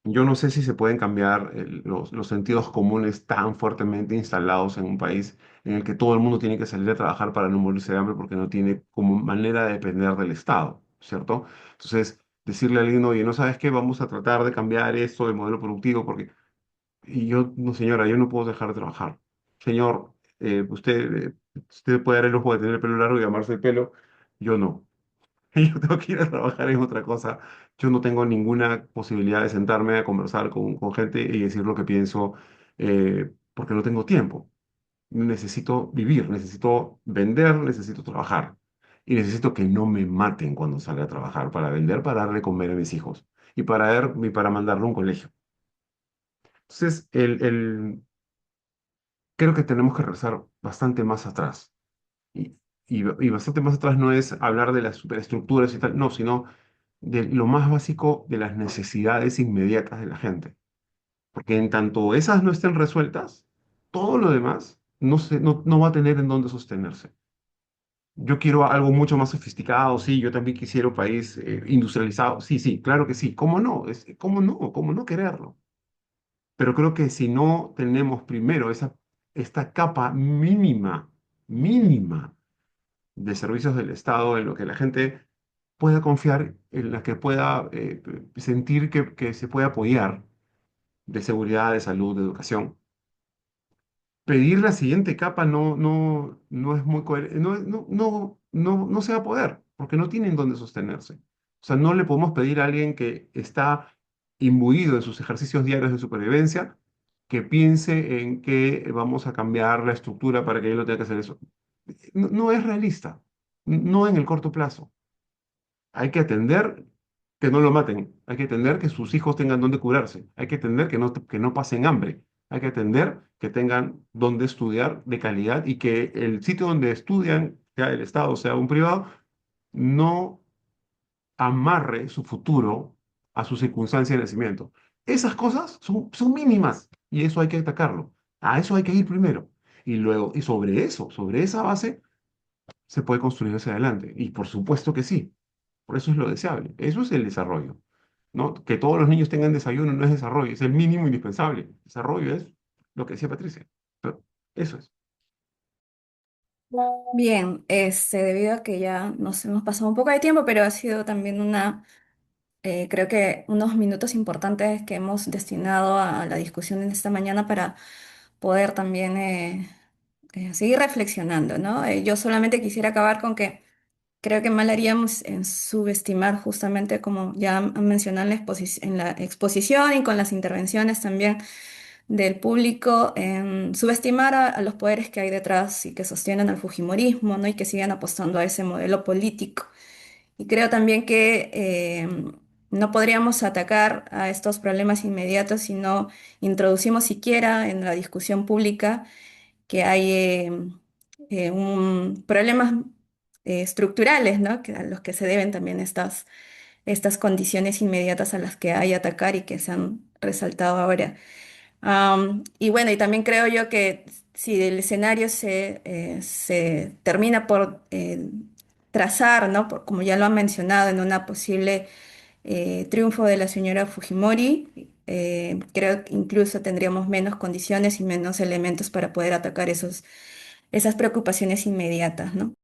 Yo no sé si se pueden cambiar los sentidos comunes tan fuertemente instalados en un país en el que todo el mundo tiene que salir a trabajar para no morirse de hambre porque no tiene como manera de depender del Estado, ¿cierto? Entonces, decirle a alguien, oye, ¿no sabes qué? Vamos a tratar de cambiar esto, el modelo productivo, porque... Y yo, no señora, yo no puedo dejar de trabajar. Señor, usted puede dar el lujo de tener el pelo largo y amarse el pelo, yo no. Yo tengo que ir a trabajar en otra cosa. Yo no tengo ninguna posibilidad de sentarme a conversar con gente y decir lo que pienso porque no tengo tiempo. Necesito vivir, necesito vender, necesito trabajar. Y necesito que no me maten cuando salga a trabajar para vender, para darle comer a mis hijos y para mandarlo a un colegio. Entonces, creo que tenemos que rezar bastante más atrás. Y, y bastante más atrás no es hablar de las superestructuras y tal, no, sino de lo más básico de las necesidades inmediatas de la gente. Porque en tanto esas no estén resueltas, todo lo demás no va a tener en dónde sostenerse. Yo quiero algo mucho más sofisticado, sí, yo también quisiera un país industrializado, sí, sí, claro que sí, ¿cómo no? ¿Cómo no quererlo? Pero creo que si no tenemos primero esta capa mínima de servicios del Estado en lo que la gente pueda confiar, en la que pueda sentir que se puede apoyar de seguridad, de salud, de educación. Pedir la siguiente capa no es muy coherente, no se va a poder, porque no tienen dónde sostenerse. O sea, no le podemos pedir a alguien que está imbuido en sus ejercicios diarios de supervivencia que piense en que vamos a cambiar la estructura para que él no tenga que hacer eso. No es realista, no en el corto plazo. Hay que atender que no lo maten, hay que atender que sus hijos tengan donde curarse, hay que atender que no pasen hambre, hay que atender que tengan donde estudiar de calidad y que el sitio donde estudian, sea el Estado, sea un privado, no amarre su futuro a su circunstancia de nacimiento. Esas cosas son mínimas y eso hay que atacarlo. A eso hay que ir primero. Y luego, y sobre eso, sobre esa base, se puede construir hacia adelante. Y por supuesto que sí. Por eso es lo deseable. Eso es el desarrollo, ¿no? Que todos los niños tengan desayuno no es desarrollo, es el mínimo indispensable. Desarrollo es lo que decía Patricia. Pero eso es. Bien, debido a que ya nos hemos pasado un poco de tiempo, pero ha sido también creo que unos minutos importantes que hemos destinado a la discusión en esta mañana para poder también seguir reflexionando, ¿no? Yo solamente quisiera acabar con que creo que mal haríamos en subestimar justamente, como ya han mencionado en la exposición y con las intervenciones también del público, en subestimar a los poderes que hay detrás y que sostienen al fujimorismo, ¿no? Y que siguen apostando a ese modelo político. Y creo también que no podríamos atacar a estos problemas inmediatos si no introducimos siquiera en la discusión pública que hay problemas estructurales, ¿no? A los que se deben también estas condiciones inmediatas a las que hay atacar y que se han resaltado ahora. Y bueno, y también creo yo que si el escenario se termina por trazar, ¿no? Como ya lo han mencionado, en una posible triunfo de la señora Fujimori, creo que incluso tendríamos menos condiciones y menos elementos para poder atacar esas preocupaciones inmediatas, ¿no?